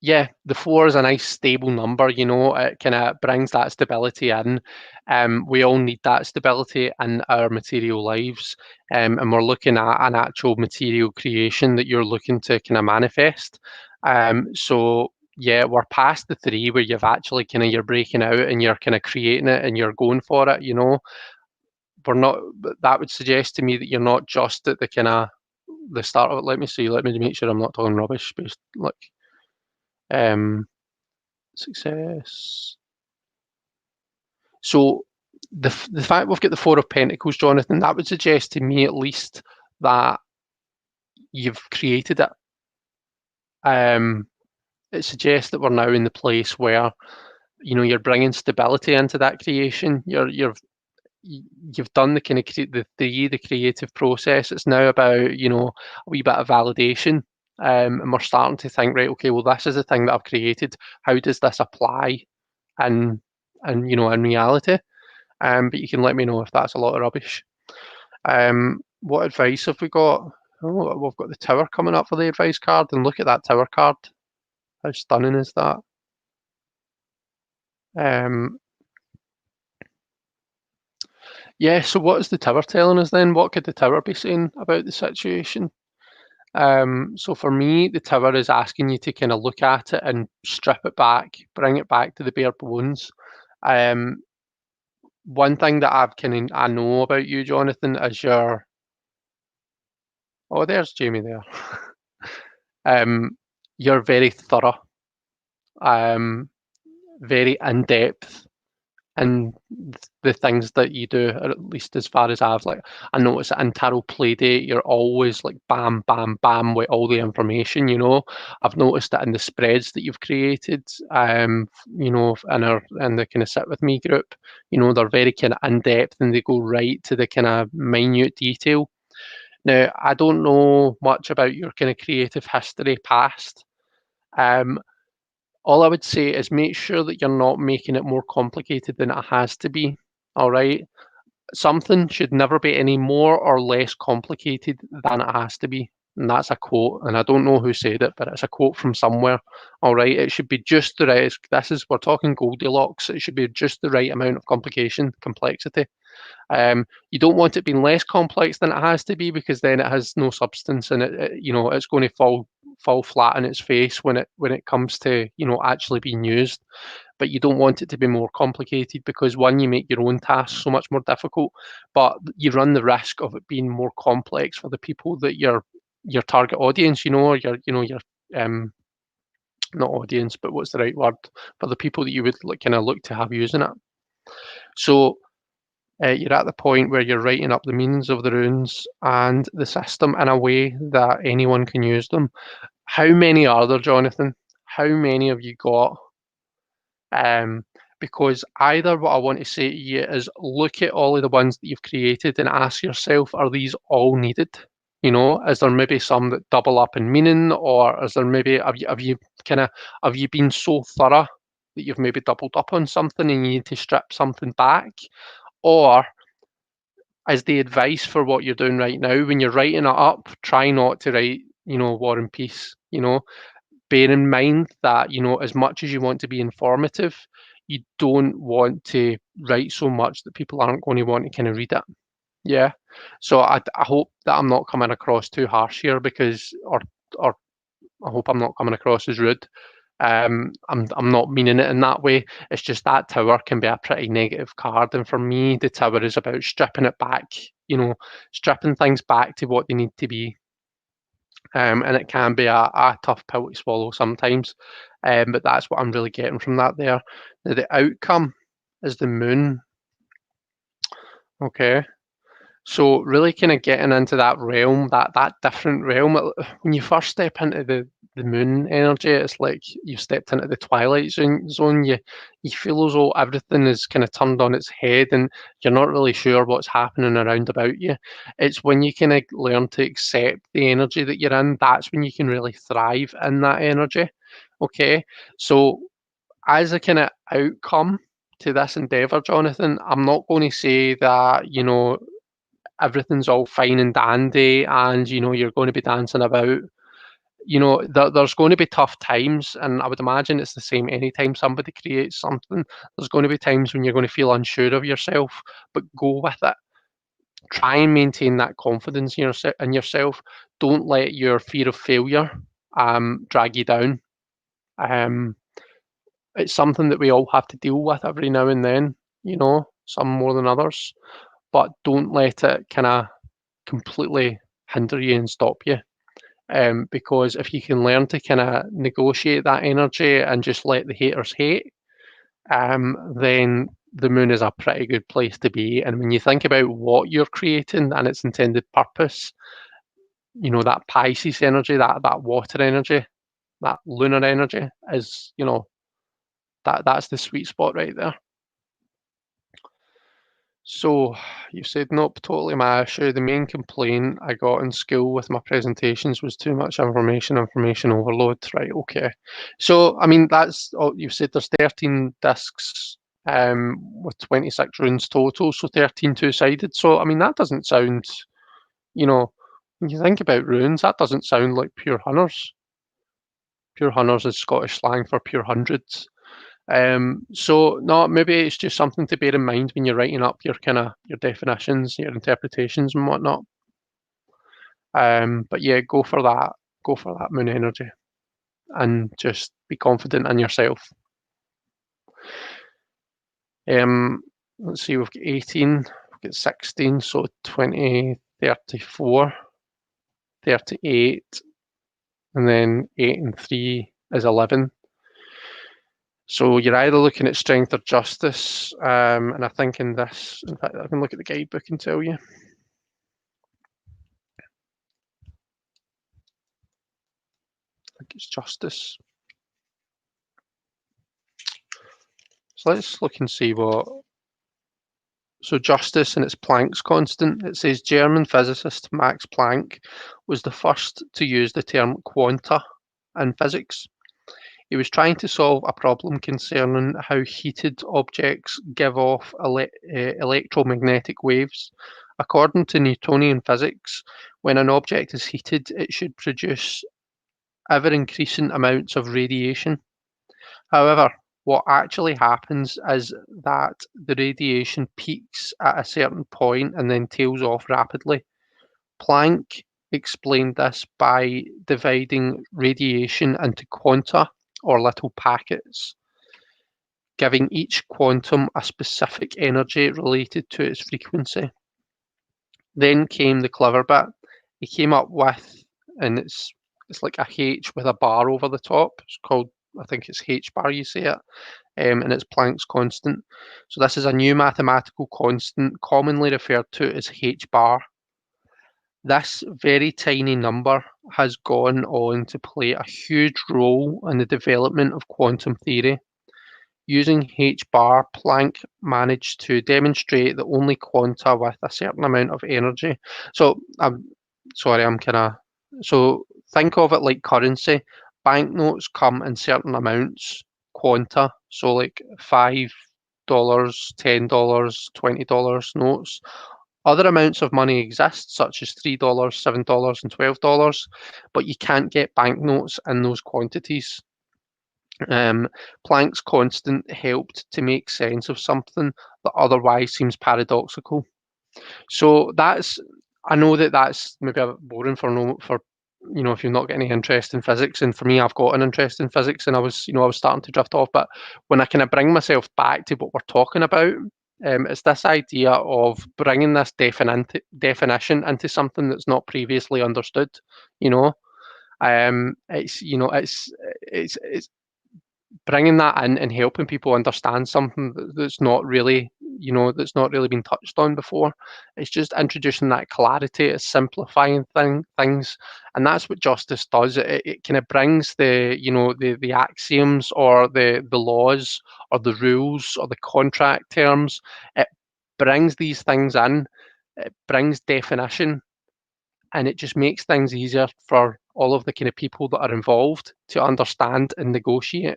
S1: Yeah, the 4 is a nice stable number, it kind of brings that stability in. We all need that stability in our material lives. And we're looking at an actual material creation that you're looking to kind of manifest. So yeah, we're past the 3 where you've actually you're breaking out and you're kind of creating it and you're going for it, We're not, that would suggest to me that you're not just at the kind of the start of it. Let me see. Let me make sure I'm not talking rubbish. Based like um, success. So the fact we've got the Four of Pentacles, Jonathan, that would suggest to me at least that you've created it. It suggests that we're now in the place where you're bringing stability into that creation. You've done the kind of the creative process. It's now about a wee bit of validation, and we're starting to think, right, okay, well, this is the thing that I've created. How does this apply in reality? But you can let me know if that's a lot of rubbish. What advice have we got? Oh, we've got the Tower coming up for the advice card, and look at that Tower card. How stunning is that? Um, yeah, so what is the Tower telling us then? What could the Tower be saying about the situation? So for me, the Tower is asking you to kind of look at it and strip it back, bring it back to the bare bones. One thing that I know about you, Jonathan, is there's Jamie there. You're very thorough, um, very in depth, and the things that you do, or at least as far as I noticed it in Tarot Playdate, you're always like bam, bam, bam with all the information, I've noticed that in the spreads that you've created, in the kind of Sit With Me group, they're very kind of in-depth and they go right to the kind of minute detail. Now, I don't know much about your kind of creative history past. Um, all I would say is make sure that you're not making it more complicated than it has to be. All right. Something should never be any more or less complicated than it has to be. And that's a quote. And I don't know who said it, but it's a quote from somewhere. All right. It should be just the right. We're talking Goldilocks. It should be just the right amount of complexity. You don't want it being less complex than it has to be because then it has no substance and it's going to fall flat on its face when it comes to actually being used. But you don't want it to be more complicated because one, you make your own tasks so much more difficult, but you run the risk of it being more complex for the people that your target audience, or your not audience, but what's the right word, for the people that you would look to have using it. So you're at the point where you're writing up the meanings of the runes and the system in a way that anyone can use them. How many are there, Jonathan? How many have you got? Because either what I want to say to you is look at all of the ones that you've created and ask yourself, are these all needed? Is there maybe some that double up in meaning, or is there maybe have you been so thorough that you've maybe doubled up on something and you need to strip something back? Or is the advice for what you're doing right now, when you're writing it up, try not to write, War and Peace, bear in mind that, as much as you want to be informative, you don't want to write so much that people aren't going to want to kind of read it. Yeah. So I hope that I'm not coming across too harsh here or I hope I'm not coming across as rude. I'm not meaning it in that way. It's just that Tower can be a pretty negative card, and for me, the Tower is about stripping it back. Stripping things back to what they need to be. And it can be a tough pill to swallow sometimes. But that's what I'm really getting from that there. Now, the outcome is the Moon. Okay. So really kind of getting into that realm, that different realm. When you first step into the Moon energy, it's like you've stepped into the twilight zone. You feel as though everything is kind of turned on its head and you're not really sure what's happening around about you. It's when you kind of learn to accept the energy that you're in, that's when you can really thrive in that energy. Okay. So as a kind of outcome to this endeavor, Jonathan, I'm not going to say that, everything's all fine and dandy and you're going to be dancing about. There's going to be tough times, and I would imagine it's the same anytime somebody creates something. There's going to be times when you're going to feel unsure of yourself, but go with it. Try and maintain that confidence in yourself. Don't let your fear of failure drag you down. It's something that we all have to deal with every now and then, some more than others, but don't let it kind of completely hinder you and stop you. Because if you can learn to kind of negotiate that energy and just let the haters hate, then the moon is a pretty good place to be. And when you think about what you're creating and its intended purpose, that Pisces energy, that water energy, that lunar energy is, that's the sweet spot right there. So you said, nope, totally my issue. The main complaint I got in school with my presentations was too much information overload. Right, okay. So, I mean, you've said there's 13 discs with 26 runes total, so 13 two-sided. So, I mean, that doesn't sound, when you think about runes, that doesn't sound like pure hunters. Pure hunters is Scottish slang for pure hundreds. So no, maybe it's just something to bear in mind when you're writing up your your definitions, your interpretations and whatnot. But yeah, go for that. Go for that moon energy and just be confident in yourself. Let's see, we've got 18, we've got 16, so 20, 34, 38, and then 8 and 3 is 11. So you're either looking at strength or justice, and I think in fact, I can look at the guidebook and tell you. I think it's justice. So let's look and see what. So justice and its Planck's constant. It says German physicist Max Planck was the first to use the term quanta in physics. He was trying to solve a problem concerning how heated objects give off electromagnetic waves. According to Newtonian physics, when an object is heated, it should produce ever-increasing amounts of radiation. However, what actually happens is that the radiation peaks at a certain point and then tails off rapidly. Planck explained this by dividing radiation into quanta, or little packets, giving each quantum a specific energy related to its frequency. Then came the clever bit. He came up with, and it's like a H with a bar over the top. It's called, I think it's H bar, you say it, and it's Planck's constant. So this is a new mathematical constant commonly referred to as H bar. This very tiny number has gone on to play a huge role in the development of quantum theory. Using H-bar, Planck managed to demonstrate that only quanta with a certain amount of energy. So so think of it like currency. Banknotes come in certain amounts, quanta, so like $5, $10, $20 notes. Other amounts of money exist, such as $3, $7, and $12, but you can't get banknotes in those quantities. Planck's constant helped to make sense of something that otherwise seems paradoxical. So I know that that's maybe a bit boring for if you've not got any interest in physics, and for me, I've got an interest in physics, and I was starting to drift off. But when I kind of bring myself back to what we're talking about, it's this idea of bringing this definition into something that's not previously understood. You know, it's bringing that in and helping people understand something that's not really been touched on before. It's just introducing that clarity, it's simplifying things, and that's what justice does. It kind of brings the axioms or the laws or the rules or the contract terms. It brings these things in. It brings definition, and it just makes things easier for all of the kind of people that are involved to understand and negotiate.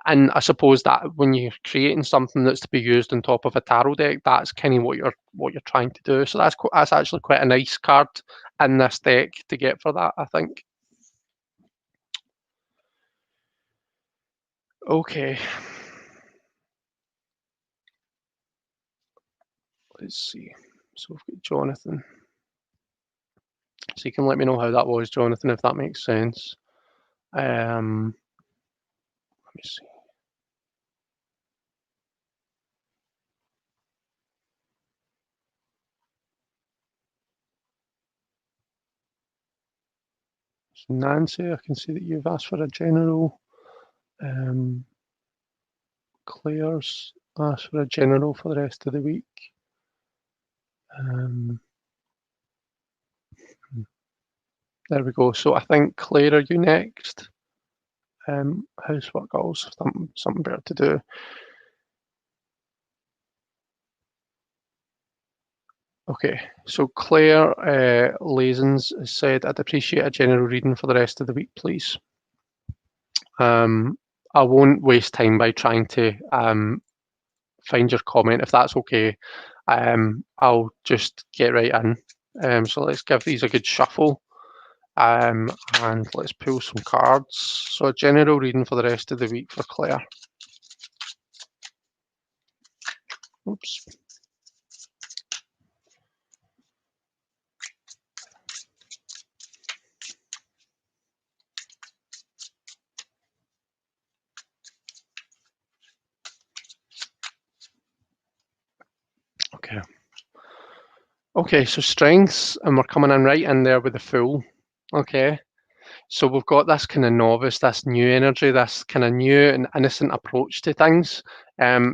S1: And I suppose that when you're creating something that's to be used on top of a tarot deck, that's kind of what you're trying to do. So that's actually quite a nice card in this deck to get for that, I think. Okay. Let's see. So we've got Jonathan. So you can let me know how that was, Jonathan, if that makes sense. Let me see. Nancy, I can see that you've asked for a general. Claire's asked for a general for the rest of the week. There we go. So I think, Claire, are you next? Housework goals, something better to do. Okay, so Claire Lazens has said, I'd appreciate a general reading for the rest of the week, please. I won't waste time by trying to find your comment. If that's okay, I'll just get right in. So let's give these a good shuffle. And let's pull some cards. So a general reading for the rest of the week for Claire. Oops. Okay. Okay, so strengths, and we're coming in right in there with the Fool. Okay. So we've got this kind of novice, this new energy, this kind of new and innocent approach to things.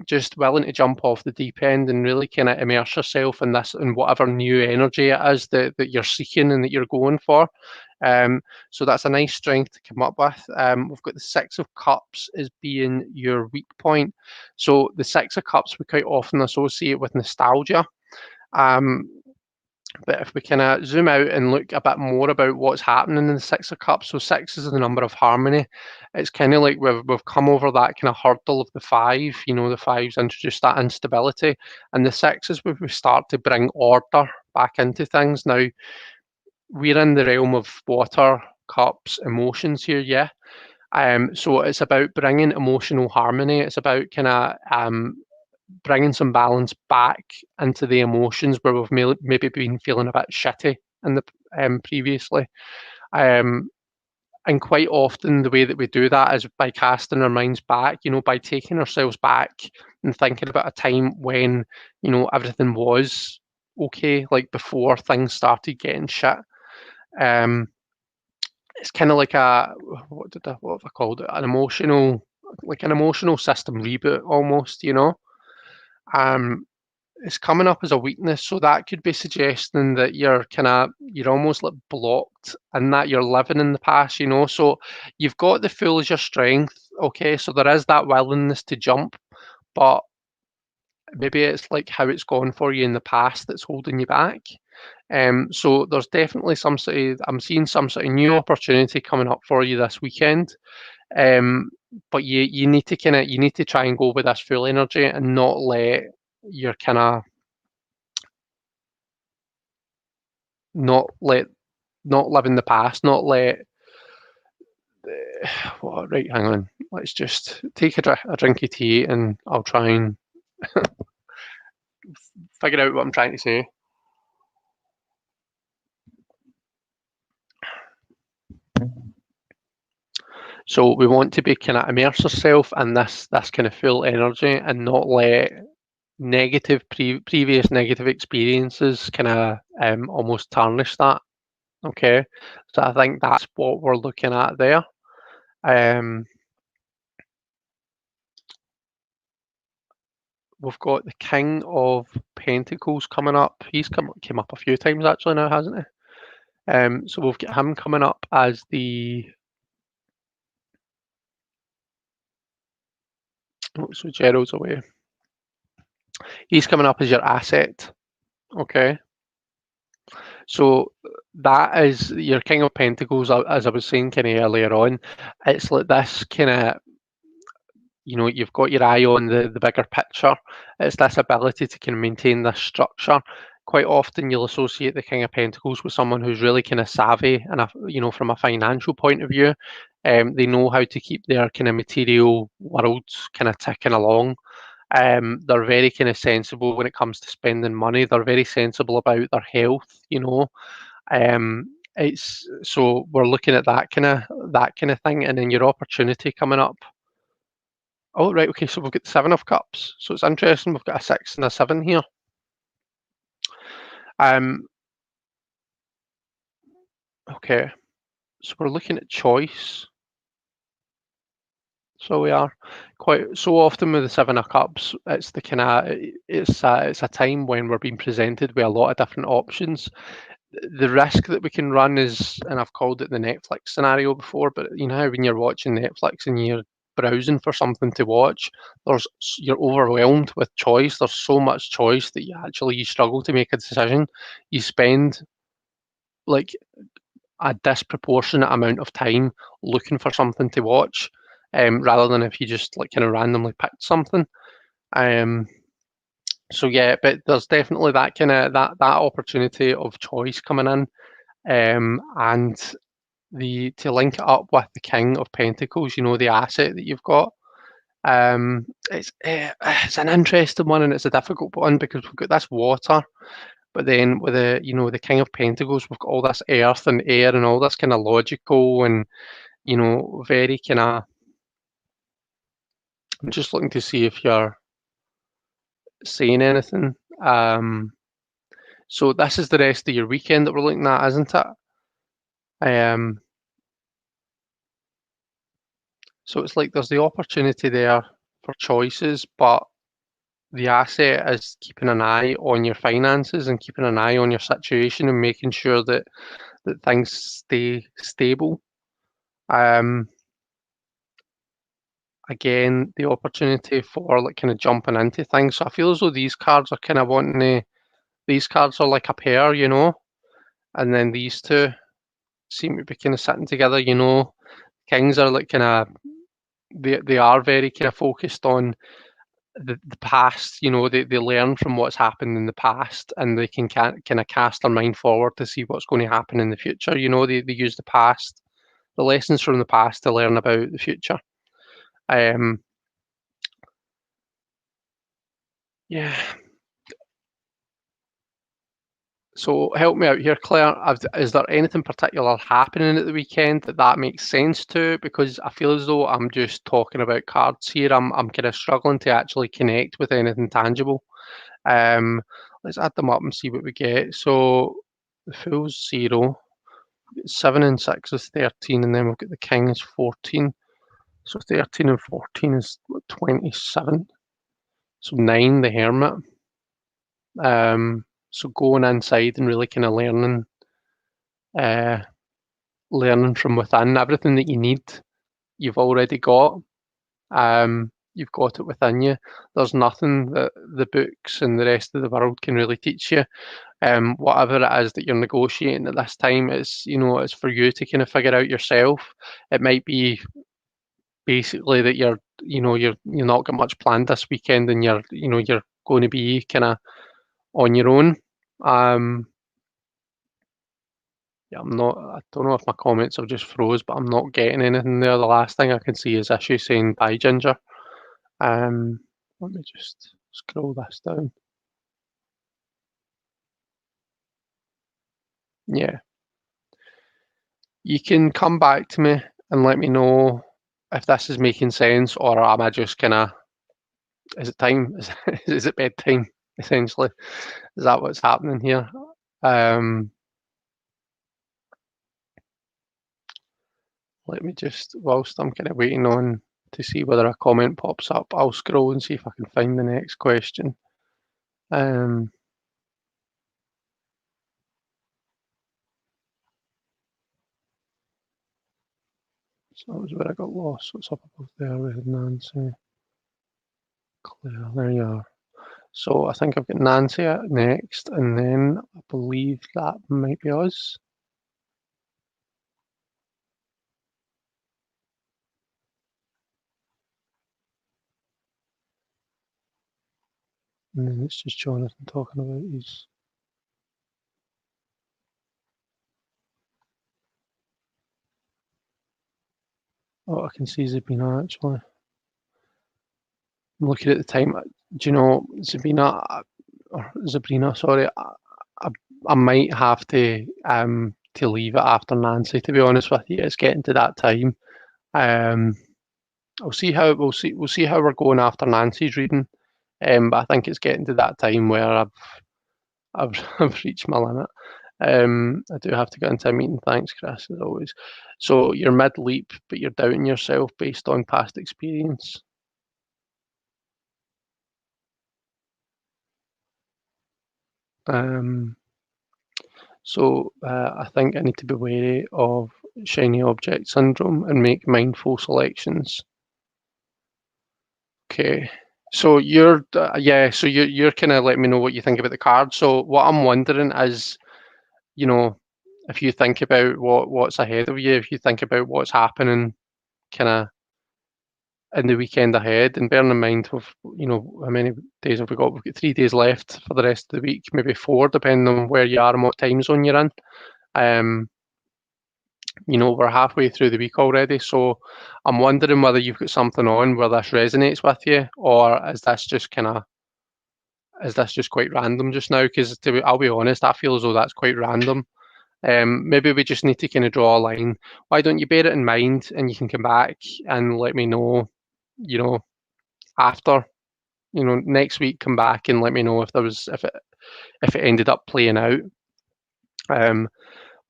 S1: Just willing to jump off the deep end and really kind of immerse yourself in this and whatever new energy it is that you're seeking and that you're going for. So that's a nice strength to come up with. We've got the Six of Cups as being your weak point. So the Six of Cups we quite often associate with nostalgia. But if we kind of zoom out and look a bit more about what's happening in the Six of Cups, so six is the number of harmony. It's kind of like we've come over that kind of hurdle of the five. You know, the fives introduced that instability, and the six is where we start to bring order back into things. Now, we're in the realm of water, cups, emotions here, yeah. So it's about bringing emotional harmony. It's about kind of bringing some balance back into the emotions where we've maybe been feeling a bit shitty in the previously. And quite often the way that we do that is by casting our minds back, you know, by taking ourselves back and thinking about a time when, you know, everything was okay, like before things started getting shit. It's kind of like what have I called it? An emotional, like an emotional system reboot almost, you know. It's coming up as a weakness, so that could be suggesting that you're almost like blocked and that you're living in the past, you know. So you've got the Fool as your strength, okay, so there is that willingness to jump, but maybe it's like how it's gone for you in the past that's holding you back. So there's definitely I'm seeing some sort of new opportunity coming up for you this weekend. But you need to try and go with this full energy and not let your kind of not live in the past, not let right, hang on. Let's just take a drink of tea and I'll try and figure out what I'm trying to say. So we want to be kind of immerse ourselves in this kind of full energy and not let previous negative experiences kind of almost tarnish that. Okay, so I think that's what we're looking at there. We've got the King of Pentacles coming up. He's came up a few times actually now, hasn't he? So we've got him coming up as so Gerald's away. He's coming up as your asset. Okay. So that is your King of Pentacles, as I was saying kind of earlier on. It's like this kind of, you know, you've got your eye on the bigger picture. It's this ability to kind of maintain this structure. Quite often you'll associate the King of Pentacles with someone who's really kind of savvy and, you know, from a financial point of view. They know how to keep their kind of material worlds kind of ticking along. They're very kind of sensible when it comes to spending money. They're very sensible about their health, you know. It's so we're looking at that kind of thing, and then your opportunity coming up. Oh, right, okay, so we've got the Seven of Cups. So it's interesting, we've got a 6 and a 7 here. Okay. So we're looking at choice. So we are quite so often with the Seven of Cups, it's the kind of it's a time when we're being presented with a lot of different options. The risk that we can run is, and I've called it the Netflix scenario before, but you know how when you're watching Netflix and you're browsing for something to watch, you're overwhelmed with choice. There's so much choice that you struggle to make a decision. You spend like a disproportionate amount of time looking for something to watch, rather than if you just like kind of randomly picked something. Um, so yeah, but there's definitely that kind of that opportunity of choice coming in, and the to link it up with the King of Pentacles, you know, the asset that you've got. It's an interesting one and it's a difficult one because we've got this water, but then with the King of Pentacles, we've got all this earth and air and all this kind of logical and very kind of. I'm just looking to see if you're saying anything. So this is the rest of your weekend that we're looking at, isn't it? Um, so it's like there's the opportunity there for choices, but the asset is keeping an eye on your finances and keeping an eye on your situation and making sure that things stay stable. Um, Again, the opportunity for like kind of jumping into things. So I feel as though these cards are kind of wanting to. These cards are like a pair, and then these two seem to be kind of sitting together. Kings are like kind of they are very kind of focused on the past. They learn from what's happened in the past, and they can kind of cast their mind forward to see what's going to happen in the future. They use the past, the lessons from the past to learn about the future. Yeah. So help me out here, Claire. Is there anything particular happening at the weekend that makes sense to? Because I feel as though I'm just talking about cards here. I'm kind of struggling to actually connect with anything tangible. Um, let's add them up and see what we get. So the Fool's 0, 7 and 6 is 13, and then we've got the King is 14. So 13 and 14 is 27. So 9, the Hermit. So going inside and really kind of uh, learning from within. Everything that you need, you've already got. You've got it within you. There's nothing that the books and the rest of the world can really teach you. Whatever it is that you're negotiating at this time, it's for you to kind of figure out yourself. It might be basically that you're not got much planned this weekend, and you're going to be kind of on your own. Yeah, I don't know if my comments have just froze, but I'm not getting anything there. The last thing I can see is Issue saying bye, Ginger. Let me just scroll this down. Yeah. You can come back to me and let me know if this is making sense, or am I just kind of, is it time? Is it bedtime, essentially? Is that what's happening here? Let me just, whilst I'm kind of waiting on to see whether a comment pops up, I'll scroll and see if I can find the next question. Um, so that was where I got lost. What's up above there? We had Nancy, Claire, there you are. So I think I've got Nancy next, and then I believe that might be us. And then it's just Jonathan talking about his. Oh, I can see Zabina actually. I'm looking at the time. Do you know Zabina, or Sabrina? Sorry, I might have to leave it after Nancy. To be honest with you, it's getting to that time. We'll see how we're going after Nancy's reading. But I think it's getting to that time where I've I've reached my limit. I do have to get into a meeting. Thanks, Chris, as always. So you're mid-leap, but you're doubting yourself based on past experience. I think I need to be wary of shiny object syndrome and make mindful selections. Okay. So you're kind of letting me know what you think about the card. So what I'm wondering is, you know, if you think about what's ahead of you, if you think about what's happening kind of in the weekend ahead, and bearing in mind how many days have we got? We've got 3 days left for the rest of the week, maybe four, depending on where you are and what time zone you're in. Um, we're halfway through the week already, so I'm wondering whether you've got something on where this resonates with you, or is this just quite random just now? Because I'll be honest, I feel as though that's quite random. Maybe we just need to kind of draw a line. Why don't you bear it in mind and you can come back and let me know, you know, after, next week, come back and let me know if it ended up playing out.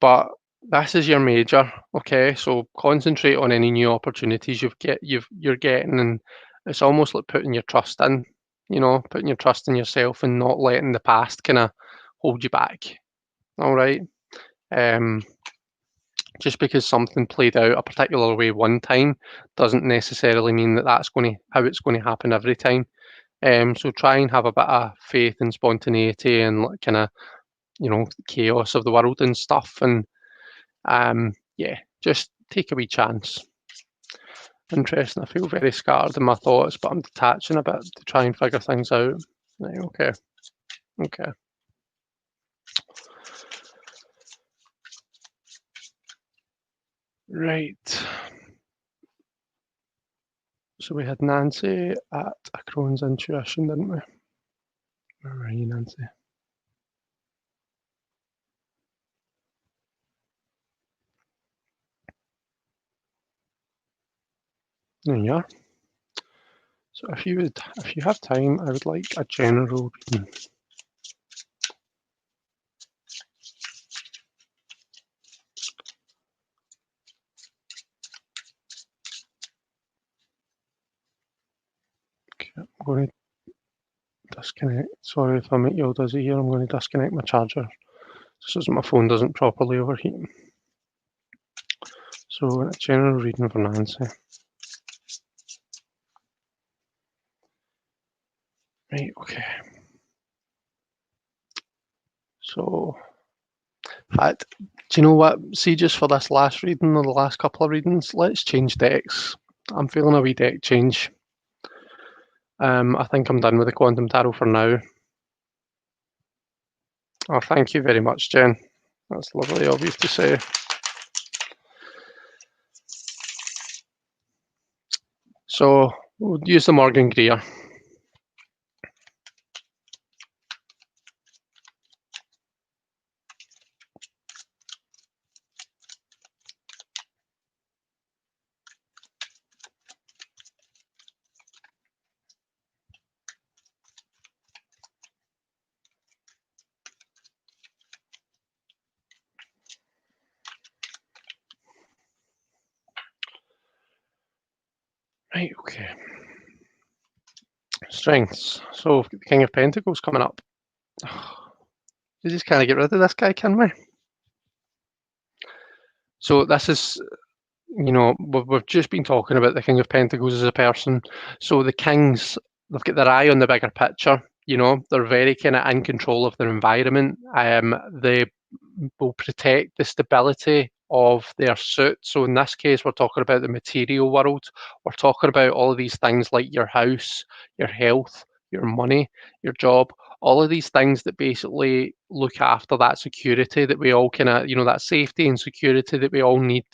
S1: But this is your major, okay? So concentrate on any new opportunities you're getting, and it's almost like putting your trust in, putting your trust in yourself and not letting the past kind of hold you back. All right. Um, just because something played out a particular way one time doesn't necessarily mean that that's how it's going to happen every time. So try and have a bit of faith and spontaneity and kind of chaos of the world and stuff, and yeah, just take a wee chance. Interesting. I feel very scarred in my thoughts, but I'm detaching a bit to try and figure things out. Right, okay. Okay. Right. So we had Nancy at a Crohn's Intuition, didn't we? Where are you, Nancy? There you are. So if you have time, I would like a general reading. Okay, I'm going to disconnect. Sorry if I make you all dizzy here. I'm going to disconnect my charger just so my phone doesn't properly overheat. So a general reading for Nancy. Right, okay. So, in fact, do you know what? See, just for this last reading or the last couple of readings, let's change decks. I'm feeling a wee deck change. I think I'm done with the Quantum Tarot for now. Oh, thank you very much, Jen. That's lovely of you to say. So, we'll use the Morgan Greer. Right, okay. Strengths. So, the King of Pentacles coming up. We just kind of get rid of this guy, can we? So this is, we've just been talking about the King of Pentacles as a person. So the Kings, they've got their eye on the bigger picture. They're very kind of in control of their environment. They will protect the stability of their suit. So in this case, we're talking about the material world. We're talking about all of these things like your house, your health, your money, your job, all of these things that basically look after that security that we all kind of, that safety and security that we all need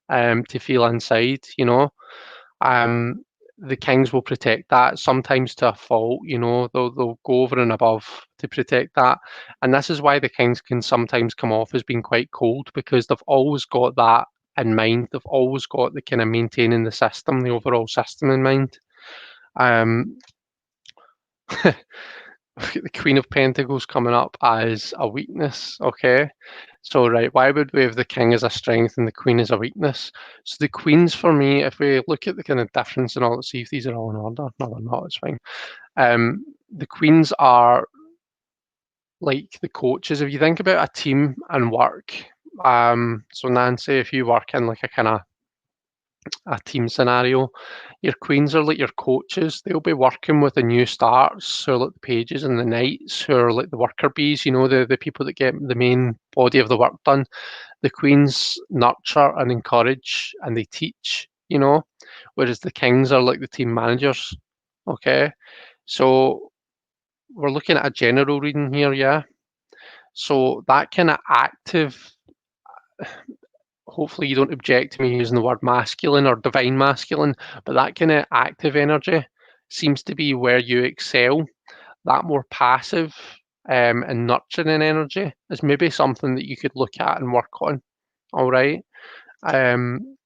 S1: to feel inside. Um, the Kings will protect that, sometimes to a fault. They'll go over and above to protect that, and this is why the Kings can sometimes come off as being quite cold, because they've always got that in mind. They've always got the kind of maintaining the system, the overall system in mind. Um, the Queen of Pentacles coming up as a weakness, okay? So, right, why would we have the King as a strength and the Queen as a weakness? So the Queens for me, if we look at the kind of difference and all, let's see if these are all in order. No, they're not, it's fine. The Queens are like the coaches. If you think about a team and work, so Nancy, if you work in like a kind of a team scenario, your queens are like your coaches. They'll be working with the new starts, who are like the pages and the knights, who are like the worker bees, the people that get the main body of the work done. The queens nurture and encourage and they teach, whereas the kings are like the team managers. Okay. So we're looking at a general reading here, yeah. So that kind of active, hopefully you don't object to me using the word masculine or divine masculine, but that kind of active energy seems to be where you excel. That more passive and nurturing energy is maybe something that you could look at and work on. All right. Um,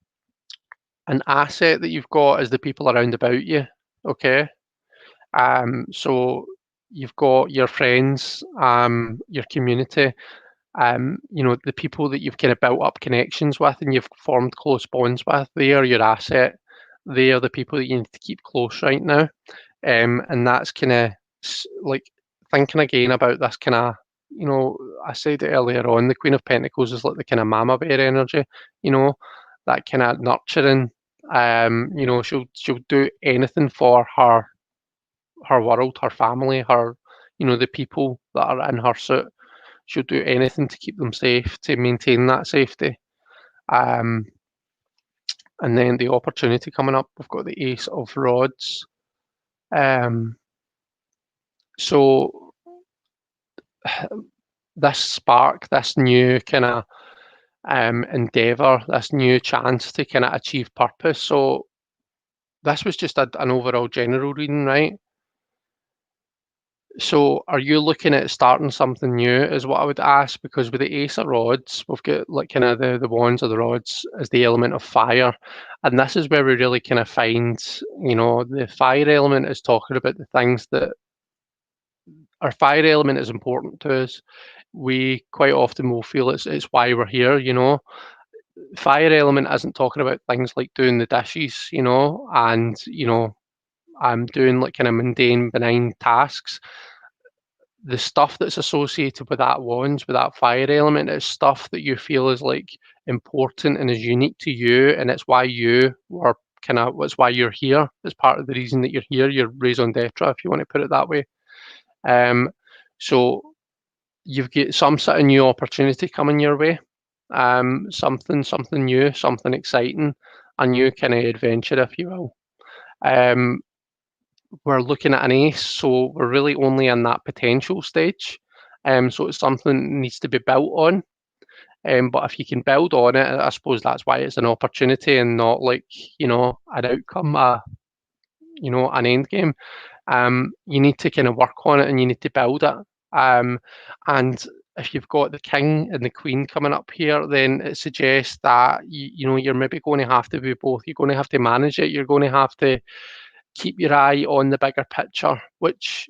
S1: an asset that you've got is the people around about you. Okay. So you've got your friends, your community, the people that you've kind of built up connections with and you've formed close bonds with, they are your asset. They are the people that you need to keep close right now. And that's kind of like thinking again about this kind of, I said it earlier on, the Queen of Pentacles is like the kind of mama bear energy, that kind of nurturing. She'll do anything for her world, her family, the people that are in her suit. She'll do anything to keep them safe, to maintain that safety. Um, and then the opportunity coming up, we've got the Ace of Rods. Um, so this spark, this new kind of endeavor, this new chance to kind of achieve purpose. So this was just an overall general reading, right? So are you looking at starting something new is what I would ask, because with the Ace of Rods, we've got like kind of the wands or the rods as the element of fire. And this is where we really kind of find, the fire element is talking about the things that our fire element is important to us. We quite often will feel it's why we're here, Fire element isn't talking about things like doing the dishes, and I'm doing like kind of mundane, benign tasks. The stuff that's associated with that wands, with that fire element, is stuff that you feel is like important and is unique to you, and it's why you were it's why you're here. It's part of the reason that you're here, your raison d'etre, if you want to put it that way. So you've got some sort of new opportunity coming your way, something new, something exciting, a new kind of adventure, if you will. We're looking at an ace, so we're really only in that potential stage. So it's something that needs to be built on. But if you can build on it, I suppose that's why it's an opportunity and not like, an outcome, an end game. You need to kind of work on it and you need to build it. And if you've got the king and the queen coming up here, then it suggests that you're maybe going to have to be both. You're going to have to manage it. You're going to have to keep your eye on the bigger picture, which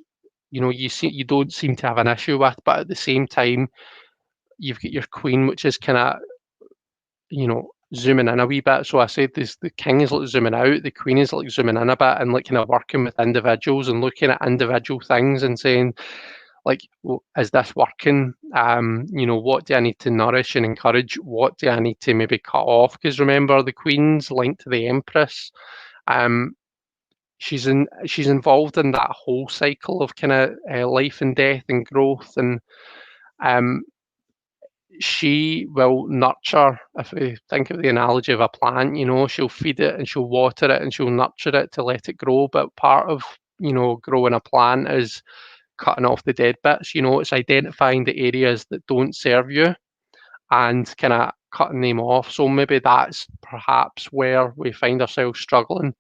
S1: you don't seem to have an issue with, but at the same time, you've got your queen, which is kind of zooming in a wee bit. So I said this: the king is like zooming out, the queen is like zooming in a bit, and like kind of working with individuals and looking at individual things and saying, like, well, is this working? What do I need to nourish and encourage? What do I need to maybe cut off? Because remember, the queen's linked to the empress. Um, she's involved in that whole cycle of kind of life and death and growth, and um, she will nurture. If we think of the analogy of a plant, she'll feed it and she'll water it and she'll nurture it to let it grow. But part of growing a plant is cutting off the dead bits. It's identifying the areas that don't serve you and kind of cutting them off. So maybe that's perhaps where we find ourselves struggling.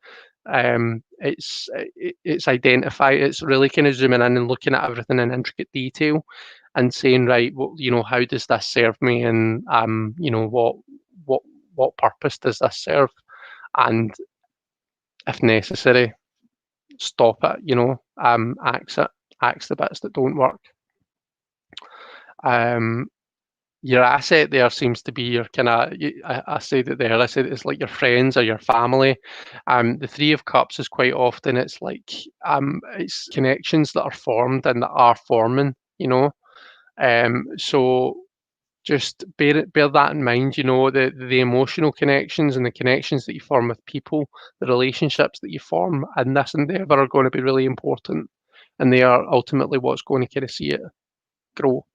S1: It's really kind of zooming in and looking at everything in intricate detail and saying, right, well, how does this serve me, and what what purpose does this serve, and if necessary, stop it, axe it. axe the bits that don't work. Your asset there seems to be your kind of, I said it there, I said it's like your friends or your family. The Three of Cups is quite often, it's like, it's connections that are formed and that are forming, you know. So just bear that in mind, you know, the emotional connections and the connections that you form with people, the relationships that you form in this endeavour are going to be really important, and they are ultimately what's going to kind of see it grow.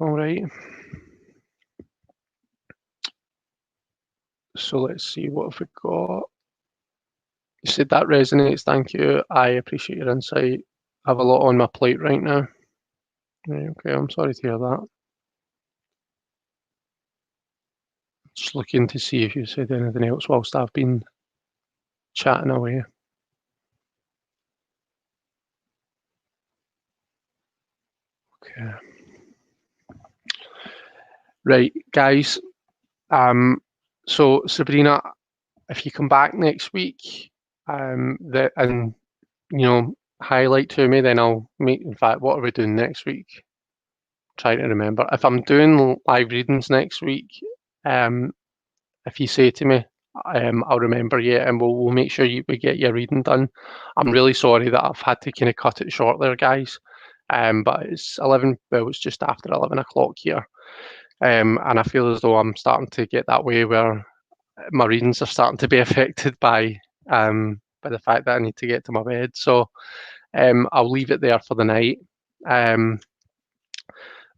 S1: All right. So let's see, what have we got? You said that resonates, thank you. I appreciate your insight. I have a lot on my plate right now. Right, okay, I'm sorry to hear that. Just looking to see if you said anything else whilst I've been chatting away. Okay. Right, guys. So Sabrina, if you come back next week, and you know, highlight to me, then I'll make. In fact, what are we doing next week? Trying to remember. If I'm doing live readings next week, if you say to me, I'll remember you, and we'll make sure we get your reading done. I'm really sorry that I've had to kind of cut it short there, guys. But it's 11. Well, it's just after 11 o'clock here, and I feel as though I'm starting to get that way where my readings are starting to be affected by the fact that I need to get to my bed. So I'll leave it there for the night.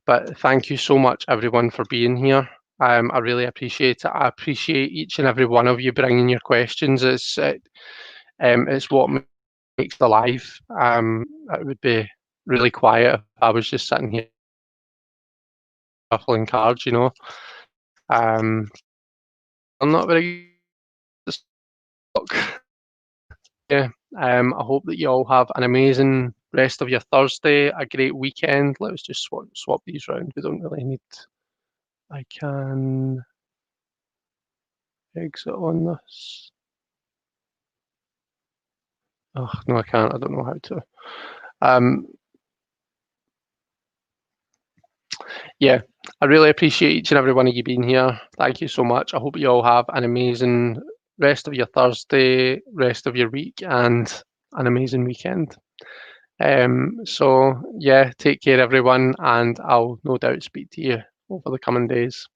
S1: But thank you so much, everyone, for being here. I really appreciate it. I appreciate each and every one of you bringing your questions. It's what makes it alive. It would be really quiet if I was just sitting here shuffling cards, you know. I'm not very good at stock. Yeah. I hope that you all have an amazing rest of your Thursday, a great weekend. Let's just swap these round. We don't really need. I can exit on this. Oh no, I can't. I don't know how to. Yeah, I really appreciate each and every one of you being here. Thank you so much. I hope you all have an amazing rest of your Thursday, rest of your week, and an amazing weekend. So yeah, take care everyone, and I'll no doubt speak to you over the coming days.